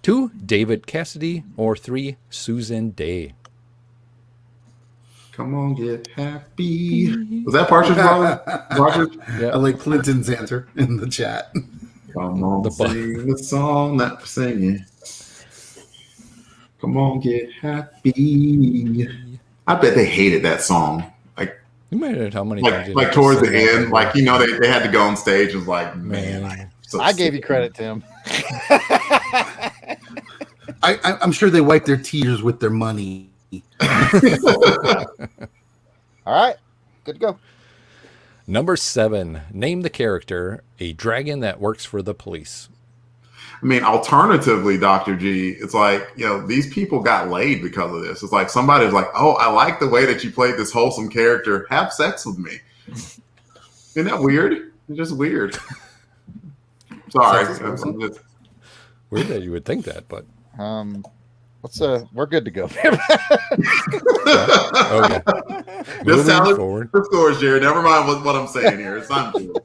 2, David Cassidy. Or 3, Susan Day. Come on, get happy. Was that Partridge, Partridge? Yeah. I like Clinton's answer in the chat. Come on, The bu- sing the song that we're singing. Come on, get happy. I bet they hated that song. You might have how many times you Like have to towards the sing that end, one. like they had to go on stage. It was like, man, Man. so I gave you credit, Tim. I'm sure they wipe their tears with their money. All right, good to go. Number 7, name the character, a dragon that works for the police. I mean, alternatively, Dr. G, it's like, these people got laid because of this. It's like somebody was like, oh, I like the way that you played this wholesome character. Have sex with me. Isn't that weird? It's just weird. Sorry. I'm just- Weird that you would think that, but we're good to go. okay. Just Moving tell it forward. the scores, Jared. Never mind what I'm saying here. It's not good.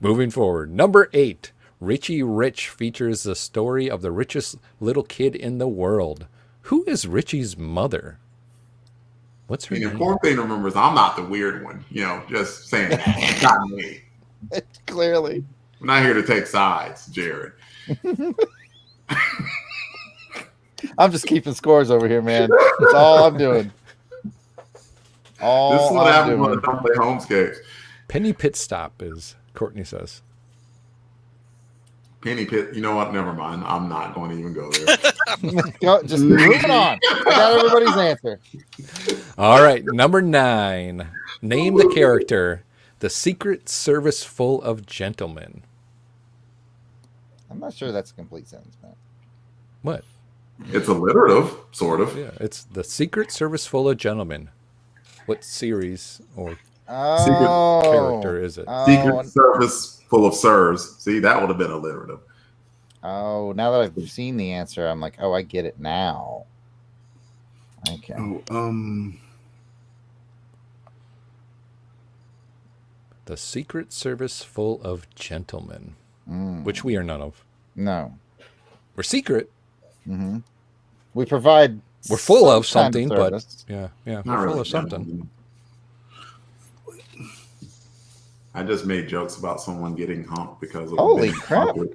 Moving forward. Number 8. Richie Rich features the story of the richest little kid in the world. Who is Richie's mother? What's her The name? important thing to remember is I'm not the weird one. Just saying that. It's not me. Clearly. I'm not here to take sides, Jared. I'm just keeping scores over here, man. That's all I'm doing. This is All what I'm happens when I doing. don't play homescapes. Penny Pit Stop, as Courtney says. Penny Pit, you know what? Never mind. I'm not going to even go there. Just moving on. I got everybody's answer. All right, number 9. Name the character. The Secret Service full of gentlemen. I'm not sure that's a complete sentence, man. What? It's alliterative, sort of. Yeah, it's The Secret Service full of gentlemen. What series or Oh, character is it? Secret Service full of sirs. See, that would have been alliterative. Oh, now that I've seen the answer, I'm like, oh, I get it now. Okay. The Secret Service full of gentlemen, which we are none of. No. We're secret. Mm-hmm. We provide. We're full of some kind something, of but service. yeah, Not we're full really of something. gentlemen. I just made jokes about someone getting humped because of Holy being crap. humped.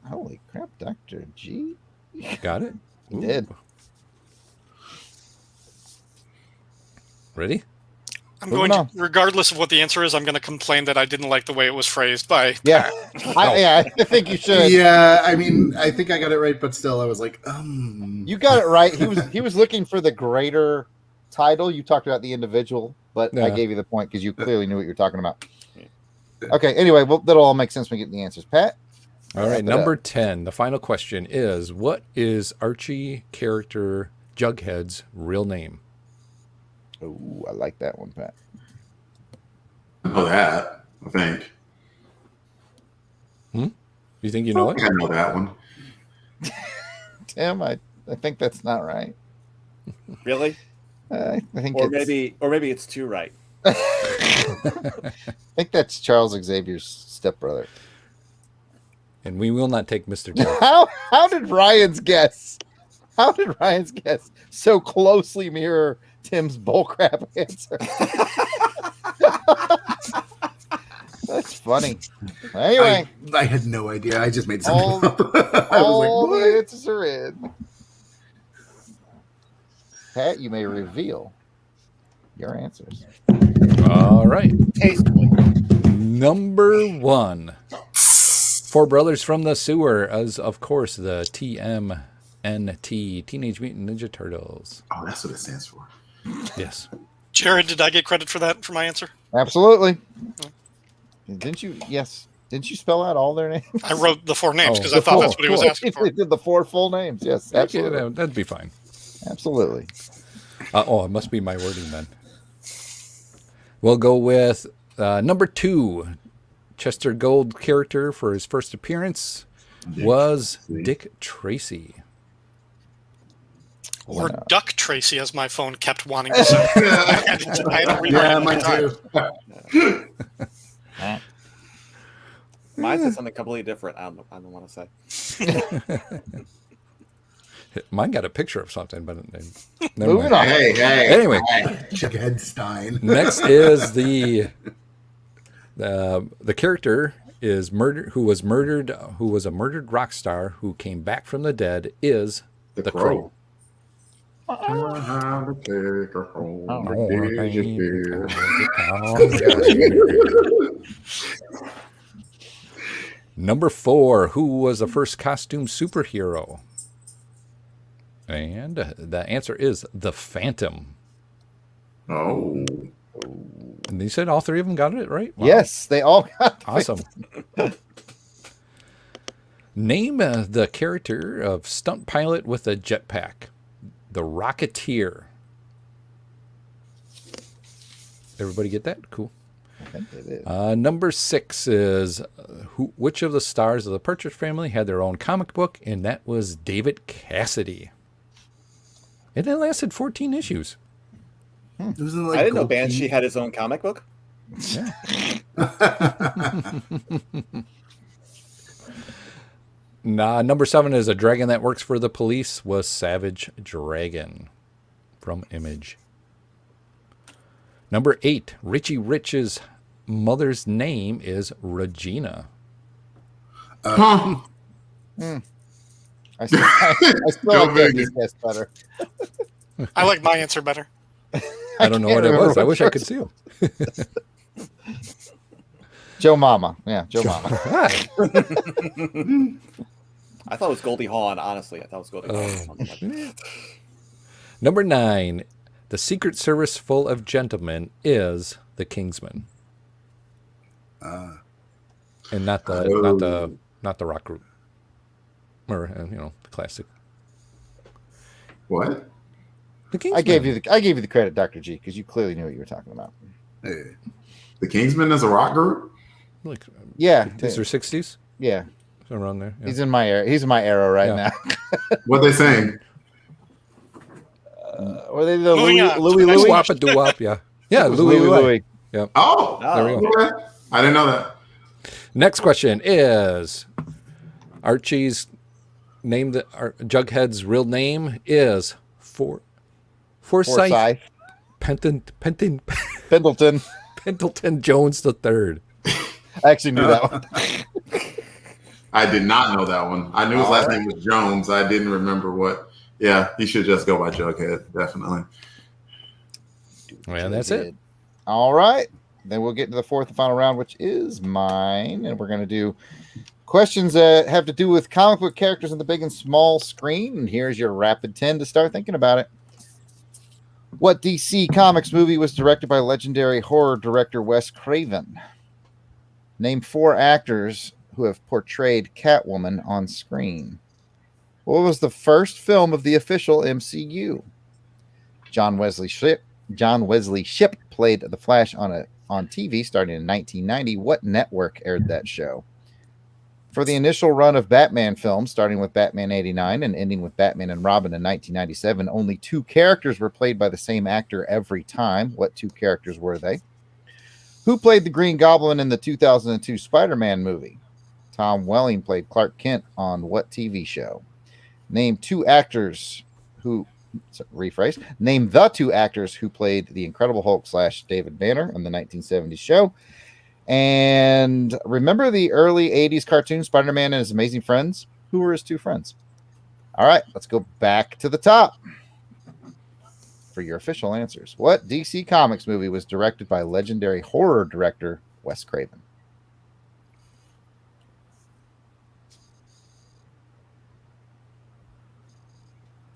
Holy crap, Dr. G. Got it? You did. Ready? I'm Moving going on. to, regardless of what the answer is, I'm going to complain that I didn't like the way it was phrased by Yeah. I think you should. Yeah, I mean, I think I got it right, but still, I was like, You got it right. He was looking for the greater title. You talked about the individual, but I Yeah. gave you the point because you clearly knew what you were talking about. Okay. Anyway, well, that'll all make sense when we get the answers. Pat. All wrap right, it number up. 10. The final question is, what is Archie character Jughead's real name? Oh, I like that one, Pat. I know that, I think. You think you know it? I know that one. Tim, I think that's not right. Really? I think Or it's, maybe it's too right. I think that's Charles Xavier's stepbrother. And we will not take Mr. Jones. How did Ryan's guess? How did Ryan's guess so closely mirror Tim's bullcrap answer? That's funny. Anyway, I had no idea. I just made something all, up. I all was like, the what? answers are in. Pat, you may reveal your answers. All right. Tastefully. Number 1. 4 Brothers from the Sewer, as of course the TMNT, Teenage Mutant Ninja Turtles. Oh, that's what it stands for. Yes. Jared. Did I get credit for that for my answer? Absolutely. Didn't you? Yes. Didn't you spell out all their names? I wrote the 4 names Oh, because I thought that's what he was asking for. They did the 4 full names. Yes, Okay, absolutely. that'd be fine. Absolutely. It must be my wording then. We'll go with number 2. Chester Gould character for his first appearance was Dick Tracy. Or Duck Tracy, as my phone kept wanting to say. I had to rewrite Yeah, it mine every time. too. Mine says something completely different. I don't want to say. Mine got a picture of something, but never Moving mind. on. Hey. Anyway, Jughead Stein. next is the character is who was a murdered rock star who came back from the dead is the Crow. Number 4, who was the first costume superhero? And the answer is the Phantom. Oh. And they said all 3 of them got it right? Wow. Yes, they all got the Awesome. Name the character of stunt pilot with a jetpack. The Rocketeer. Everybody get that? Cool. I think they did. Number 6 is which of the stars of the Partridge Family had their own comic book, and that was David Cassidy. And it lasted 14 issues. It was in, like, I didn't know Gold Key. Banshee had his own comic book. Yeah. Number 7 is a dragon that works for the police was Savage Dragon from Image. Number 8, Richie Rich's mother's name is Regina. I still like that guess better. I like my answer better. I don't know what it was. I wish I could see him. Joe Mama. Yeah, Joe Mama. Hi. I thought it was Goldie Hawn, honestly. I thought it was Goldie Hawn. Number 9, the Secret Service full of gentlemen is the Kingsmen. And not the rock group. Or the classic. What? The Kingsmen. I gave you the credit, Dr. G, because you clearly knew what you were talking about. Hey. The Kingsmen is a rock group? Like, Yeah. these are 60s? Yeah. Around there. Yeah. He's in my era. He's in my era right Yeah. now. What they saying? Were they the Moving on to Louis the next Louis? Wop a doo wop, yeah. Yeah, It was Louis Louis. Louis. Oh, There we go. okay. I didn't know that. Next question is Archie's name. Jughead's real name is Forsyth Forsyth. Pendleton Pendleton. Jones III. I actually knew that one. I did not know that one. I knew his last name was Jones. I didn't remember what. Yeah, he should just go by Jughead, definitely. Well, that's it. All right. Then we'll get to the fourth and final round, which is mine. And we're going to do questions that have to do with comic book characters on the big and small screen. And here's your rapid 10 to start thinking about it. What DC Comics movie was directed by legendary horror director Wes Craven? Name 4 actors who have portrayed Catwoman on screen. What was the first film of the official MCU? John Wesley Shipp played the Flash on TV starting in 1990. What network aired that show? For the initial run of Batman films, starting with Batman 89 and ending with Batman and Robin in 1997, only 2 characters were played by the same actor every time. What 2 characters were they? Who played the Green Goblin in the 2002 Spider-Man movie? Tom Welling played Clark Kent on what TV show? Name the 2 actors who played the Incredible Hulk / David Banner on the 1970s show. And remember the early 80s cartoon Spider-Man and His Amazing Friends? Who were his 2 friends? All right, let's go back to the top for your official answers. What DC Comics movie was directed by legendary horror director Wes Craven?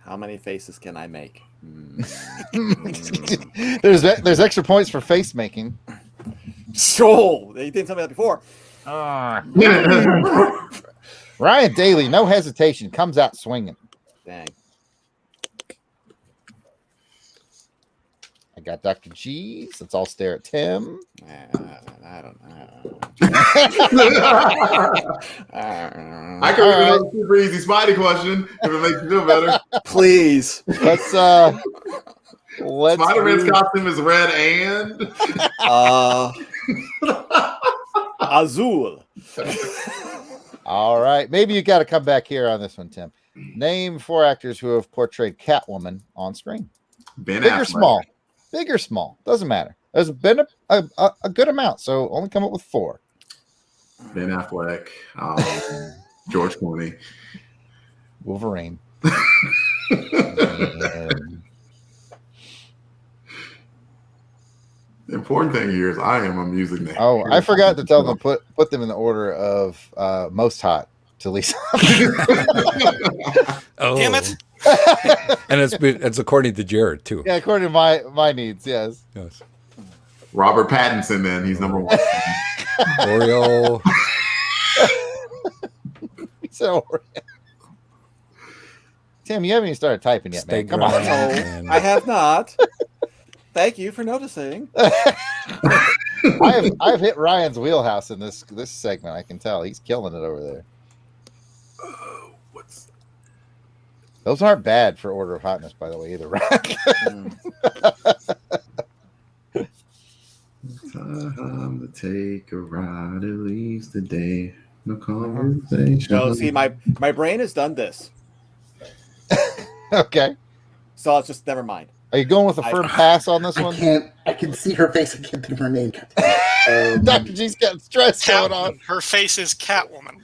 How many faces can I make? There's extra points for face making. Joel, you didn't tell me that before. Ryan Daly, no hesitation, comes out swinging. Dang. I got Dr. G's. Let's all stare at Tim. I don't know. I could read another super easy Spidey question if it makes you feel better. Please. Let's Spider-Man's costume is red and Azul. all right. Maybe you got to come back here on this one, Tim. Name 4 actors who have portrayed Catwoman on screen. Ben Big or Affleck. small? Big or small? Doesn't matter. There's been a good amount, so only come up with 4. Ben Affleck, George Clooney. Wolverine. The important thing here is I am a music name. Oh, I forgot to tell them put them in the order of most hot to least. Oh. Damn it. And it's according to Jared, too. Yeah, according to my needs, yes. Yes. Robert Pattinson, then he's number 1. Oreo. So, Tim, you haven't even started typing yet, man. Come on. Steak grind. I have not. Thank you for noticing. I've hit Ryan's wheelhouse in this segment. I can tell he's killing it over there. Those aren't bad for Order of Hotness, by the way, either, Ryan. Time to take a ride, it leaves the day. No conversation. No, see, my brain has done this. Okay. So it's just never mind. Are you going with a firm pass on this one? I can see her face. I can't think of her name. Dr. G's got stress going on. Catwoman. Her face is Catwoman.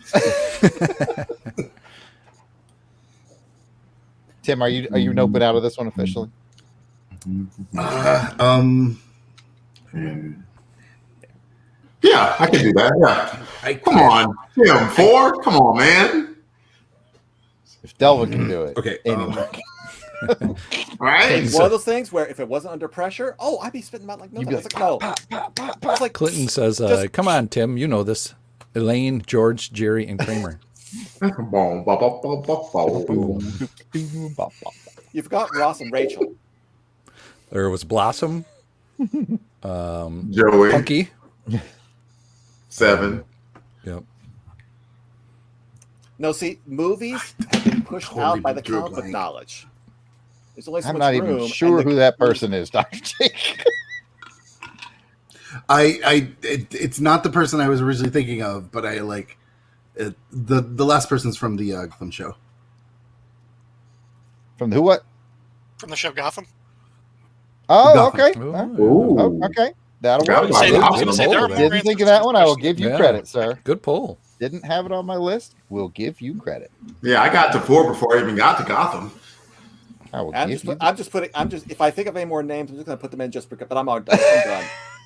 Tim, are you noping out of this one officially? Yeah, I can do that. Yeah. Come on, Tim. 4? Come on, man. If Delvin can do it. Okay. Anyway. All right. It's one of those things where if it wasn't under pressure, I'd be spitting them out like no. You'd be It's like, no. It's like Clinton says, come on, Tim, you know this. Elaine, George, Jerry, and Kramer. You forgot Ross and Rachel. There was Blossom. Joey. Punky. 7. Yep. No, see, movies have been pushed out by the comic book knowledge. There's only so I'm much not room, even sure who that person is, Dr. G. It's not the person I was originally thinking of, but I like it, the last person's from the Gotham show. From who? What? From the show Gotham. Oh, Gotham. okay. Ooh. Oh, okay. That'll Got work. it. I was gonna say, Good there poll, are man. more Didn't think of that one. I will give you Yeah. credit, sir. Good poll. Didn't have it on my list. Will give you credit. Yeah, I got to 4 before I even got to Gotham. I will I'm give you. just if I think of any more names, I'm just gonna put them in just because. But I'm done.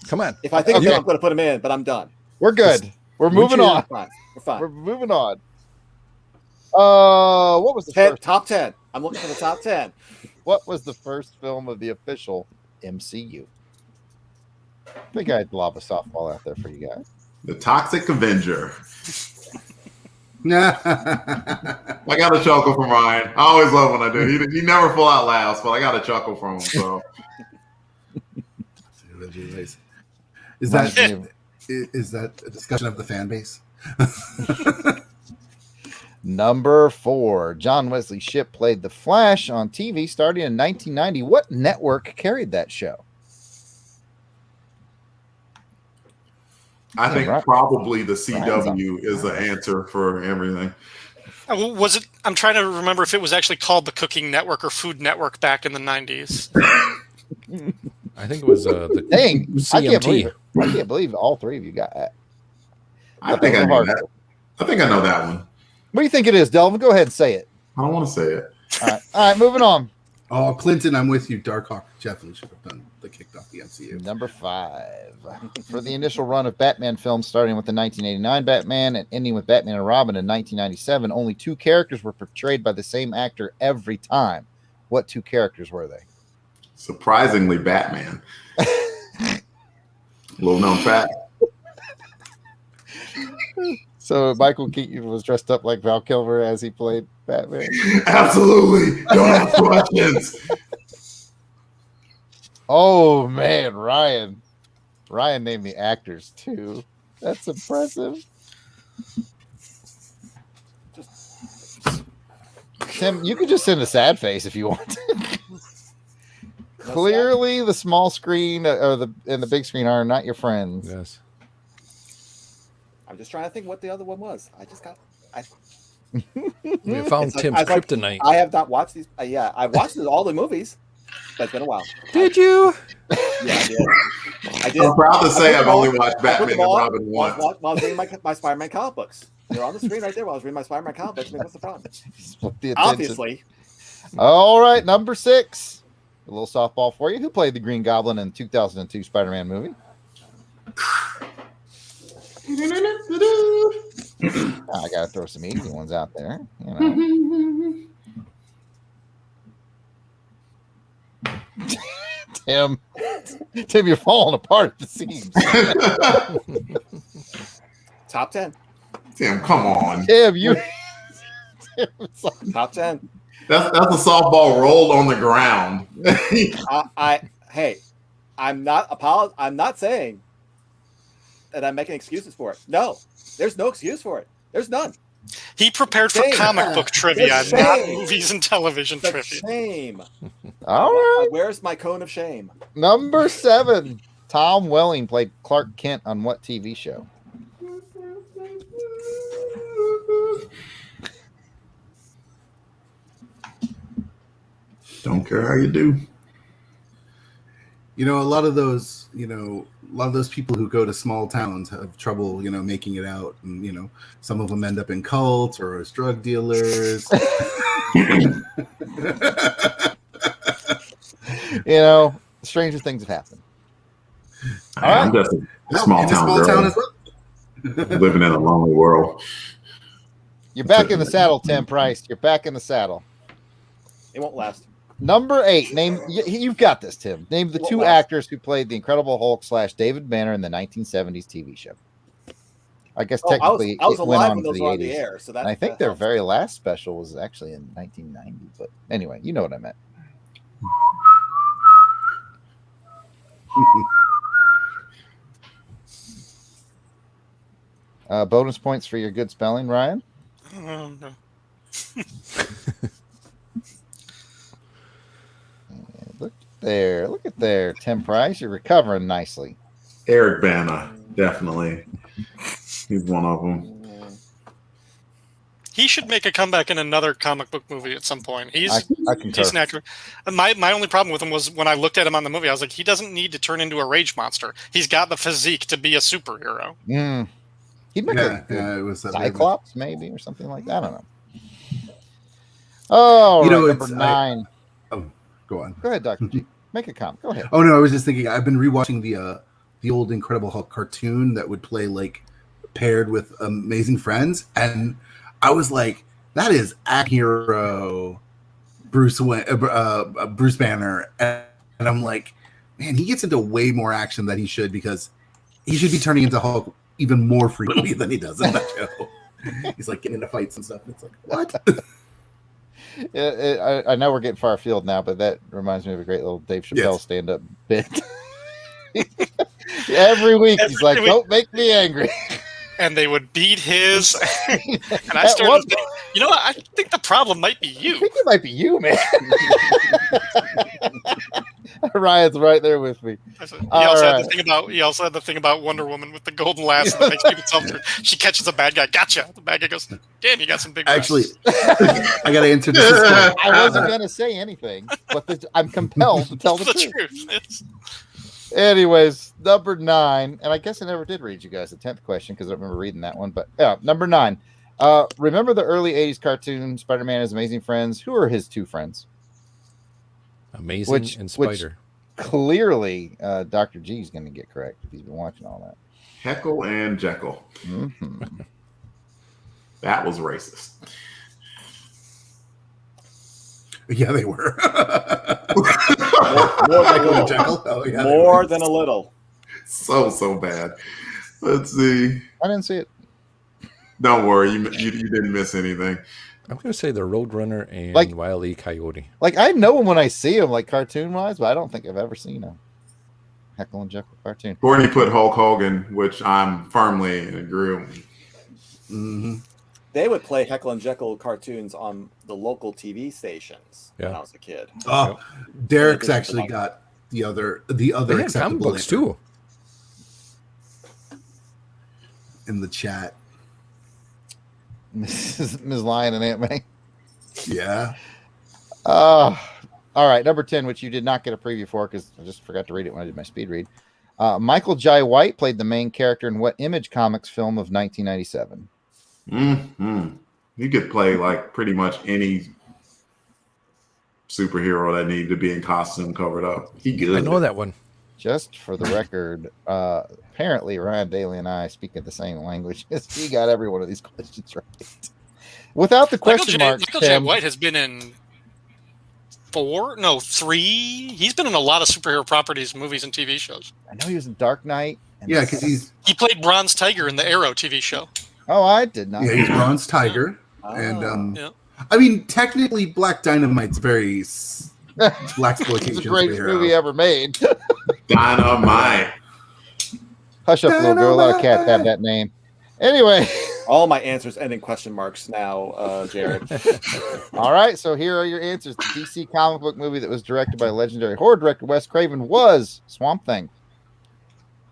Come on. If I think of Okay. them, I'm gonna put them in, but I'm done. We're good. We're moving We're on. fine. We're fine. We're moving on. What was the first? Top 10. I'm looking for the top 10. What was the first film of the official MCU? I think I'd lob a softball out there for you guys. The Toxic Avenger. Nah. I got a chuckle from Ryan. I always love when I do. He never full out laughs, but I got a chuckle from him. So Is that a discussion of the fan base? Number 4. John Wesley Shipp played the Flash on TV starting in 1990. What network carried that show? I think Right. probably the CW is the answer for everything. Was it? I'm trying to remember if it was actually called the Cooking Network or Food Network back in the 90s. I think it was the Dang, CMT. I can't believe all three of you got that. I think I know that. I think I know that one. What do you think it is, Delvin? Go ahead and say it. I don't want to say it. All right, moving on. Oh, Clinton, I'm with you. Darkhawk definitely should have done the kicked off the MCU. Number 5. For the initial run of Batman films, starting with the 1989 Batman and ending with Batman and Robin in 1997, only 2 characters were portrayed by the same actor every time. What 2 characters were they? Surprisingly, Batman. Little known fact. So Michael Keaton was dressed up like Val Kilmer as he played Batman. Absolutely. Don't ask questions. Oh man, Ryan named the actors too. That's impressive. Tim, you could just send a sad face if you want. Clearly, the small screen or the big screen are not your friends. Yes. I'm just trying to think what the other one was. We found It's like- Tim's I was like, kryptonite. I have not watched these. Yeah, I watched all the movies, but it's been a while. Did you? Yeah, I did. I did. I'm proud to say I've only watched I put Batman them and on Robin once. while I was reading my Spider-Man comic books. They're on the screen right there while I was reading my Spider-Man comic books. I mean, what's the problem? Split the attention. Obviously. All right, number 6. A little softball for you. Who played the Green Goblin in the 2002 Spider-Man movie? I gotta throw some easy ones out there. You know. Tim, you're falling apart at the seams. Top 10. Tim, come on. Tim, you. Top 10. That's a softball rolled on the ground. Hey, I'm not saying that I'm making excuses for it. No, there's no excuse for it. There's none. He prepared for comic book trivia, not movies and television trivia. Shame. All right. Where's my cone of shame? Number 7. Tom Welling played Clark Kent on what TV show? Don't care how you do. You know, a lot of those people who go to small towns have trouble, making it out. And, some of them end up in cults or as drug dealers. Stranger things have happened. I'm just a small town as well. Living in a lonely world. You're back in the saddle, Tim Price. You're back in the saddle. It won't last. Number 8. You've got this, Tim. Name the 2 actors who played the Incredible Hulk / David Banner in the 1970s TV show. I guess technically I was it went alive on when to those the were 80s. on the air, so and I think their very last special was actually in 1990. But anyway, you know what I meant. Bonus points for your good spelling, Ryan. No. Look at there, Tim Price. You're recovering nicely. Eric Bana, definitely. He's one of them. He should make a comeback in another comic book movie at some point. He's an actor. My only problem with him was when I looked at him on the movie, I was like, he doesn't need to turn into a rage monster. He's got the physique to be a superhero. He'd make it was Cyclops, maybe, or something like that. I don't know. Oh, number 9. Go on. Go ahead, Dr. G. Make a comment. Go ahead. Oh no, I was just thinking. I've been rewatching the old Incredible Hulk cartoon that would play like paired with Amazing Friends, and I was like, that is hero Bruce Banner, and I'm like, man, he gets into way more action than he should, because he should be turning into Hulk even more frequently than he does in that show. He's like getting into fights and stuff. It's like, what? I know we're getting far afield now, but that reminds me of a great little Dave Chappelle stand-up bit. Every week he's like, "Don't make me angry," and they would beat his. And I started, I think the problem might be you. I think it might be you, man. Ryan's right there with me. He also had the thing about Wonder Woman with the golden lasso that makes people tell her she catches a bad guy. Gotcha. The bad guy goes, "Damn, you got some big." Actually, I got to answer this. I wasn't going to say anything, but I'm compelled to tell the truth. Yes. Anyways, number 9, and I guess I never did read you guys the 10th question because I don't remember reading that one. But yeah, number 9. Remember the early 80s cartoon Spider-Man and His Amazing Friends? Who are his 2 friends? Amazing and Spider. Clearly, Dr. G is going to get correct if he's been watching all that. Heckle and Jekyll. Mm-hmm. That was racist. Yeah, they were. More than a little. So bad. Let's see. I didn't see it. Don't worry, you didn't miss anything. I'm going to say the Roadrunner and Wile E. Coyote. Like, I know him when I see him, like cartoon-wise, but I don't think I've ever seen a Heckle and Jekyll cartoon. Courtney put Hulk Hogan, which I'm firmly in agreement with. Mm-hmm. They would play Heckle and Jekyll cartoons on the local TV stations when I was a kid. Oh, Derek's actually got the other comic books too. In the chat. Ms. Lion and Aunt May. Yeah. All right, number 10, which you did not get a preview for because I just forgot to read it when I did my speed read. Michael Jai White played the main character in what Image Comics film of 1997? Mm-hmm. You could play like pretty much any superhero that needed to be in costume covered up. He good. I know that one. Just for the record, apparently Ryan Daly and I speak the same language. He got every one of these questions right. Without the question mark, Michael Jai White has been in 3. He's been in a lot of superhero properties, movies, and TV shows. I know he was in Dark Knight. Yeah, because he played Bronze Tiger in the Arrow TV show. Oh, I did not. Yeah, he's Bronze Tiger, and I mean, technically, Black Dynamite's very black exploitation. It's the greatest superhero. movie ever made. Dynamite. Hush up, little girl. A lot of cats have that name. Anyway. All my answers end in question marks now, Jared. All right, so here are your answers. The DC comic book movie that was directed by legendary horror director Wes Craven was Swamp Thing.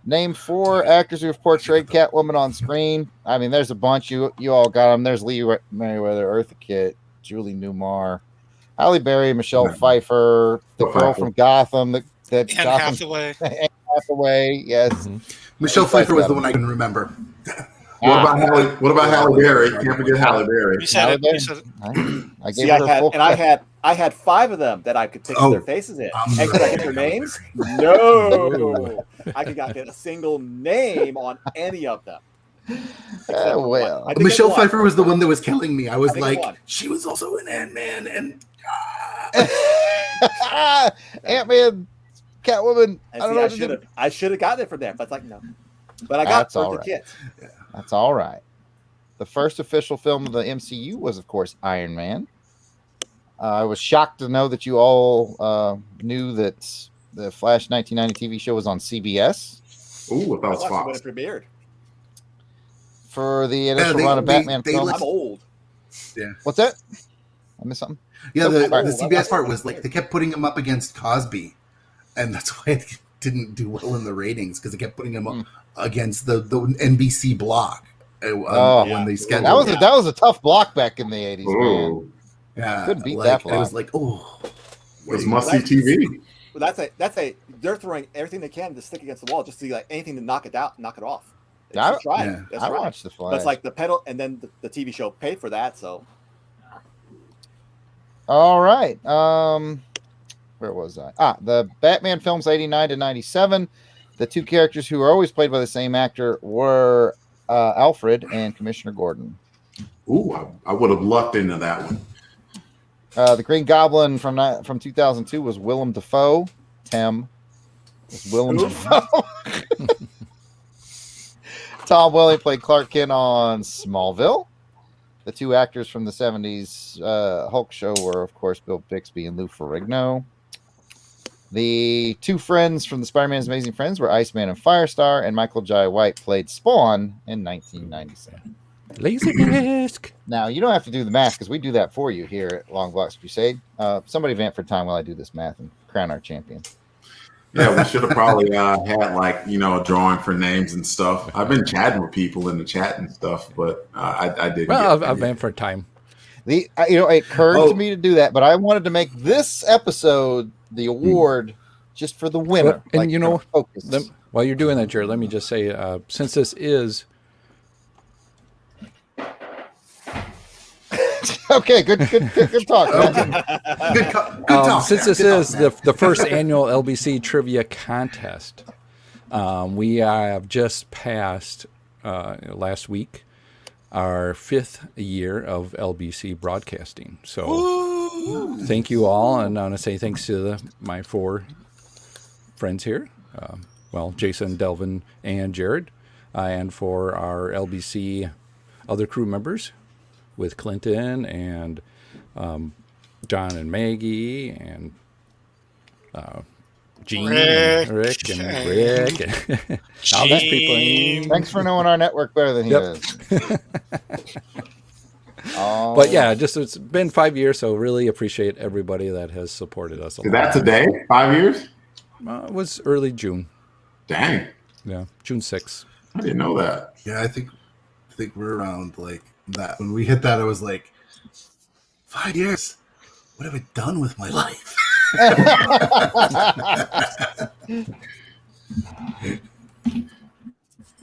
Name 4 actors who have portrayed Catwoman on screen. I mean, there's a bunch. You all got them. There's Lee Merriweather, Eartha Kitt, Julie Newmar, Halle Berry, Michelle Pfeiffer, the girl from Gotham. Anne Hathaway. Anne Hathaway, yes. Mm-hmm. Michelle Pfeiffer was the one I can remember. What about Halle Berry? Can't forget Halle Berry. You said it. I gave her full I had 5 of them that I could take their faces in. And could I get their names? No. I could not get a single name on any of them. Well, Michelle Pfeiffer was the one that was killing me. I was like, she was also in Ant-Man and Ant-Man, Catwoman. I should have gotten it from there, but it's like no. But I got Eartha Kitt. That's all right. The first official film of the MCU was, of course, Iron Man. I was shocked to know that you all knew that the Flash 1990 TV show was on CBS. Ooh, I thought Fox. When it premiered. For the initial run of Batman films. I'm old. Yeah. What's that? I missed something. Yeah, the CBS part was like they kept putting him up against Cosby, and that's why it didn't do well in the ratings because they kept putting him up against the NBC block when they scheduled. That was a tough block back in the 80s, man. Yeah, couldn't beat that block. It was like, oh, it was must-see TV. Well, they're throwing everything they can to stick against the wall, just to see like anything to knock it off. I watched the Flash. That's like the pedal, and then the TV show paid for that. So, all right. Where was I? The Batman films 89 to 97. The 2 characters who were always played by the same actor were Alfred and Commissioner Gordon. Ooh, I would have lucked into that one. The Green Goblin from 2002 was Willem Dafoe. Tim was Willem Dafoe. Tom Welling played Clark Kent on Smallville. The 2 actors from the 70s Hulk show were, of course, Bill Bixby and Lou Ferrigno. The 2 friends from the Spider-Man's Amazing Friends were Iceman and Firestar, and Michael Jai White played Spawn in 1997. Laserdisc. Now, you don't have to do the math because we do that for you here at Longbox Crusade. Somebody vamp for time while I do this math and crown our champion. Yeah, we should have probably had a drawing for names and stuff. I've been chatting with people in the chat and stuff, but I didn't. Well, I've vamp for time. It occurred to me to do that, but I wanted to make this episode the award just for the winner. And while you're doing that, Jared, let me just say, since this is okay, good talk. Good talk. Since this is the first annual LBC trivia contest, we have just passed last week our 5th year of LBC broadcasting. So thank you all, and I want to say thanks to my 4 friends here. Jason, Delvin, and Jared, and for our LBC other crew members with Clinton and John and Maggie and Gene, Rick and Rick. All those people. Thanks for knowing our network better than he does. But yeah, it's been 5 years, so really appreciate everybody that has supported us. That's today? 5 years? It was early June. Dang. Yeah, June 6th. I didn't know that. Yeah, I think we're around like that. When we hit that, I was like, 5 years. What have I done with my life?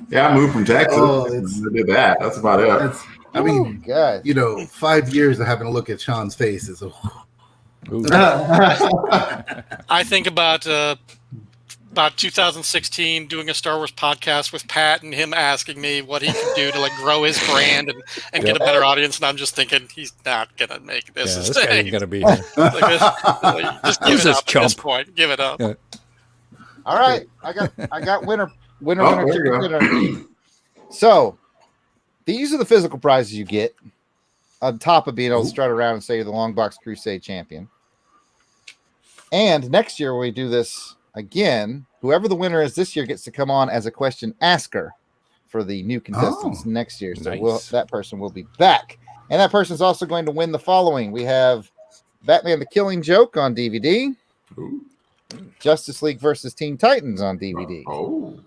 Yeah, I moved from Texas. I did that. That's about it. I mean, 5 years of having to look at Sean's face is. I think about 2016 doing a Star Wars podcast with Pat and him asking me what he could do to grow his brand and get a better audience, and I'm just thinking he's not gonna make this. Yeah, this guy ain't gonna be here. Just give it up at this point. Give it up. Yeah. All right, I got winner. So these are the physical prizes you get on top of being able to strut around and say you're the Longbox Crusade champion. And next year when we do this again, whoever the winner is this year gets to come on as a question asker for the new contestants next year. So Nice. that person will be back. And that person's also going to win the following. We have Batman the Killing Joke on DVD. Ooh. Justice League versus Teen Titans on DVD. Oh.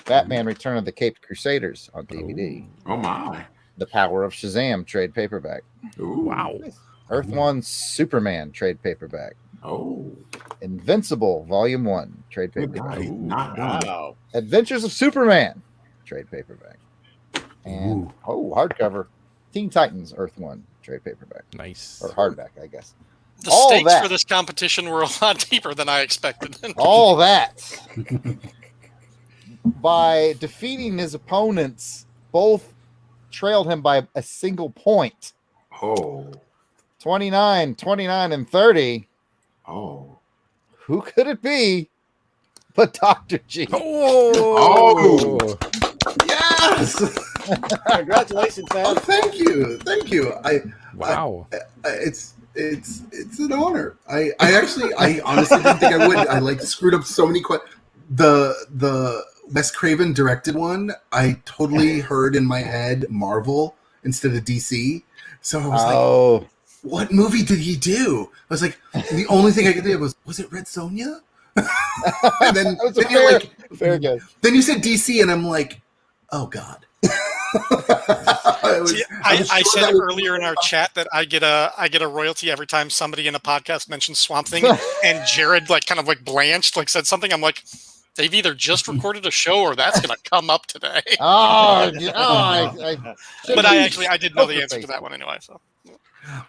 Batman Return of the Caped Crusaders on DVD. Oh my. The Power of Shazam trade paperback. Ooh. Wow. Earth One Superman trade paperback. Oh. Invincible Volume 1 trade Good paperback. guy. Not done. Wow. Adventures of Superman trade paperback. And hardcover Teen Titans Earth One trade paperback. Nice. Or hardback, I guess. The All stakes that. for this competition were a lot deeper than I expected. All that by defeating his opponents, both trailed him by a single point. Oh. 29, 29, and 30. Oh. Who could it be but Dr. G? Oh. Yes. Congratulations, man. Oh, thank you. Wow. It's an honor. I honestly didn't think I would. I screwed up so many questions. The Wes Craven directed one, I totally heard in my head Marvel instead of DC. So I was like, what movie did he do? I was like, the only thing I could think of was it Red Sonja? And then, That was then you're like, fair guess. then you said DC, and I'm like, oh God. I said earlier in our chat that I get a royalty every time somebody in a podcast mentions Swamp Thing, and Jared blanched, said something. I'm like, they've either just recorded a show or that's going to come up today. But I did know the answer to that one anyway. So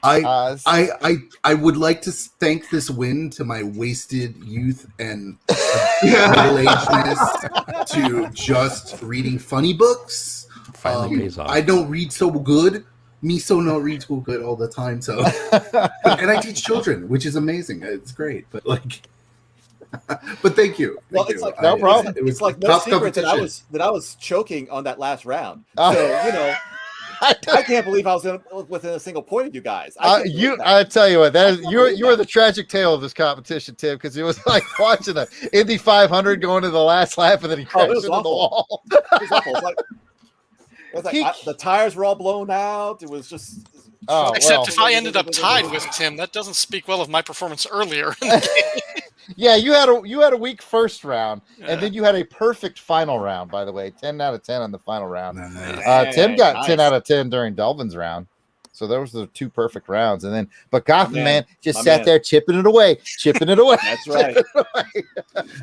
I would like to thank this win to my wasted youth and middle-agedness to just reading funny books. Finally pays off. I don't read so good. Me so not read so good all the time. So, and I teach children, which is amazing. It's great. But but thank you. Well, Thank it's you. like no problem. It's like no tough secret that competition. I was choking on that last round. So I can't believe I was within a single point of you guys. I tell you what, you were the tragic tale of this competition, Tim, because it was like watching the Indy 500 going to the last lap and then he crashed into the wall. It was awful. The tires were all blown out. It was just. Except if I ended up tied with Tim, that doesn't speak well of my performance earlier. Yeah, you had a weak first round, and then you had a perfect final round. By the way, 10 out of 10 on the final round. Nice. Tim got 10 out of 10 during Delvin's round, so those were the two perfect rounds. And then, but Gotham man just sat there chipping it away. That's right.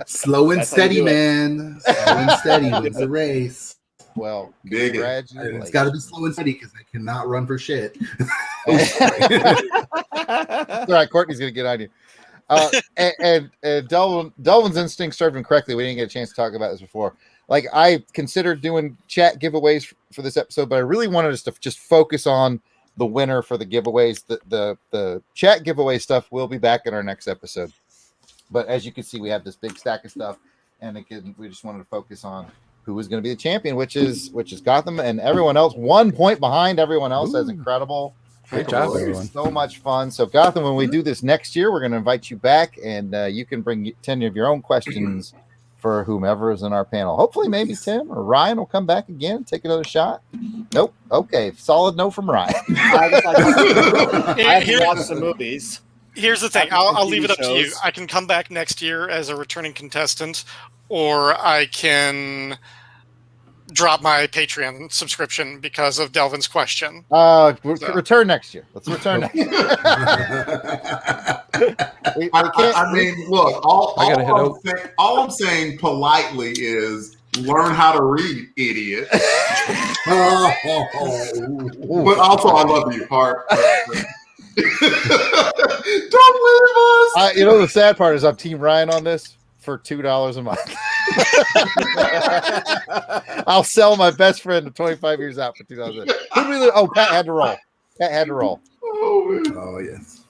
Slow and steady, man. Slow and steady wins the race. Well, Dig it. congratulations. It's got to be slow and steady because I cannot run for shit. All right, Courtney's gonna get on you. And Delvin's instinct served him correctly. We didn't get a chance to talk about this before. I considered doing chat giveaways for this episode, but I really wanted us to just focus on the winner for the giveaways. The chat giveaway stuff will be back in our next episode. But as you can see, we have this big stack of stuff, and again, we just wanted to focus on who was going to be the champion, which is Gotham, and everyone else 1 point behind everyone else. That's incredible. Great job, everyone. So much fun. So Gotham, when we do this next year, we're going to invite you back, and you can bring 10 of your own questions for whomever is in our panel. Hopefully maybe Tim or Ryan will come back again, take another shot. Nope. Okay. Solid no from Ryan. I have watched some movies. Here's the thing. I'll leave it up to you. I can come back next year as a returning contestant, or I can drop my Patreon subscription because of Delvin's question. Return next year. Let's return next year. I mean, look, all I'm saying politely is learn how to read, idiot. But also, I love you, Hart. Don't leave us. The sad part is I'm Team Ryan on this for $2 a month. I'll sell my best friend of 25 years out for $2. Pat had to roll. Oh yes.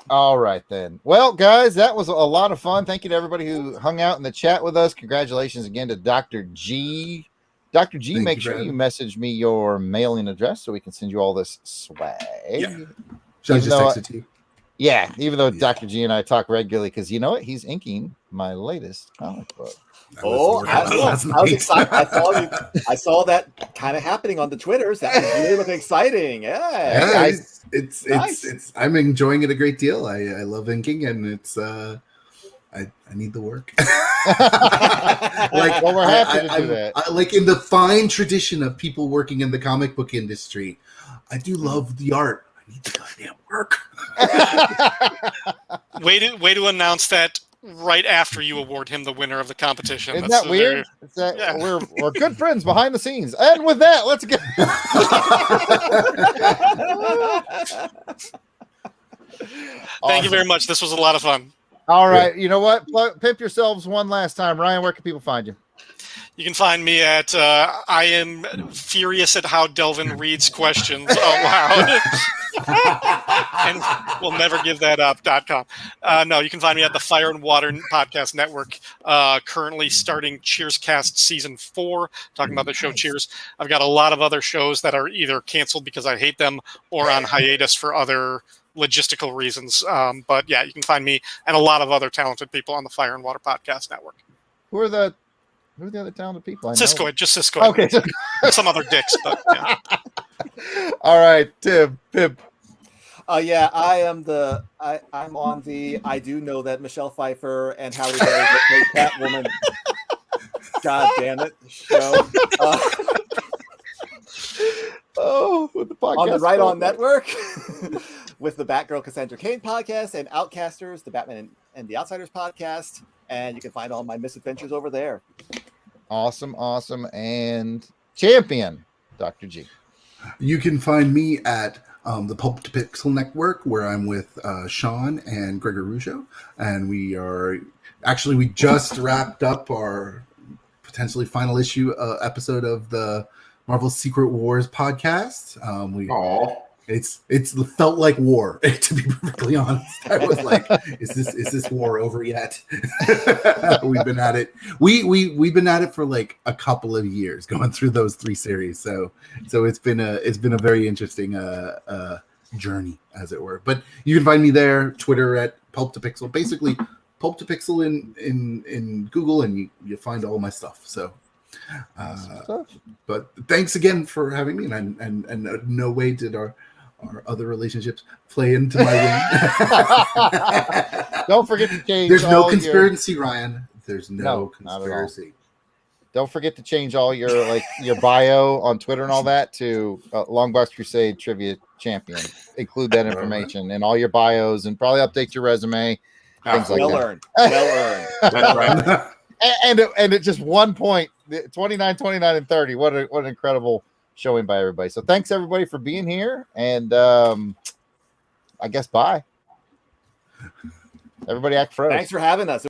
All right then. Well, guys, that was a lot of fun. Thank you to everybody who hung out in the chat with us. Congratulations again to Dr. G. Dr. G, make sure you message me your mailing address so we can send you all this swag. Yeah. Should I just text it to you? Yeah, even though Dr. G and I talk regularly, because you know what? He's inking my latest comic book. I was excited. I saw that kind of happening on the Twitters. That was really looking exciting. Yeah, Nice. It's I'm enjoying it a great deal. I love inking, and it's I need the work. Well, we're happy to do that. Like in the fine tradition of people working in the comic book industry, I do love the art. I need the goddamn work. Way to announce that right after you award him the winner of the competition. Isn't that weird? We're good friends behind the scenes. And with that, let's go. Thank you very much. This was a lot of fun. All right. You know what? Pimp yourselves one last time. Ryan, where can people find you? You can find me at I am furious at how Delvin reads questions out loud. And we'll never give that up.com. No, you can find me at the Fire and Water Podcast Network, currently starting Cheerscast Season 4, talking about the show Cheers. I've got a lot of other shows that are either canceled because I hate them or on hiatus for other logistical reasons. But yeah, you can find me and a lot of other talented people on the Fire and Water Podcast Network. Who are the other talented people? Just Cisco. Okay. Some other dicks, but yeah. All right, Tim, Pimp. Yeah, I'm on the I do know that Michelle Pfeiffer and Halle Berry played Catwoman. God damn it, show. With the podcast On the Right On Network with the Batgirl Cassandra Cain podcast and Outcasters, the Batman and the Outsiders podcast. And you can find all my misadventures over there. Awesome. And champion, Dr. G. You can find me at the Pulp to Pixel Network, where I'm with Sean and Gregor Rougeau. And we just wrapped up our potentially final issue episode of the Marvel Secret Wars podcast. It's felt like war, to be perfectly honest. I was like, is this war over yet? We've been at it. We've been at it for like a couple of years, going through those 3 series. So it's been a very interesting journey, as it were. But you can find me there, Twitter at Pulp to Pixel. Basically, Pulp to Pixel in Google, and you find all my stuff. So. But thanks again for having me, and no way did our other relationships play into my win. Don't forget to change. There's no conspiracy, Ryan. There's no conspiracy. Don't forget to change all your bio on Twitter and all that to Longbox Crusade Trivia Champion. Include that information in all your bios, and probably update your resume. Things like that. Well earned. That's right. And at just 1 point, 29, 29, and 30. What an incredible showing by everybody. So thanks everybody for being here, and I guess bye. Everybody act froze. Thanks for having us.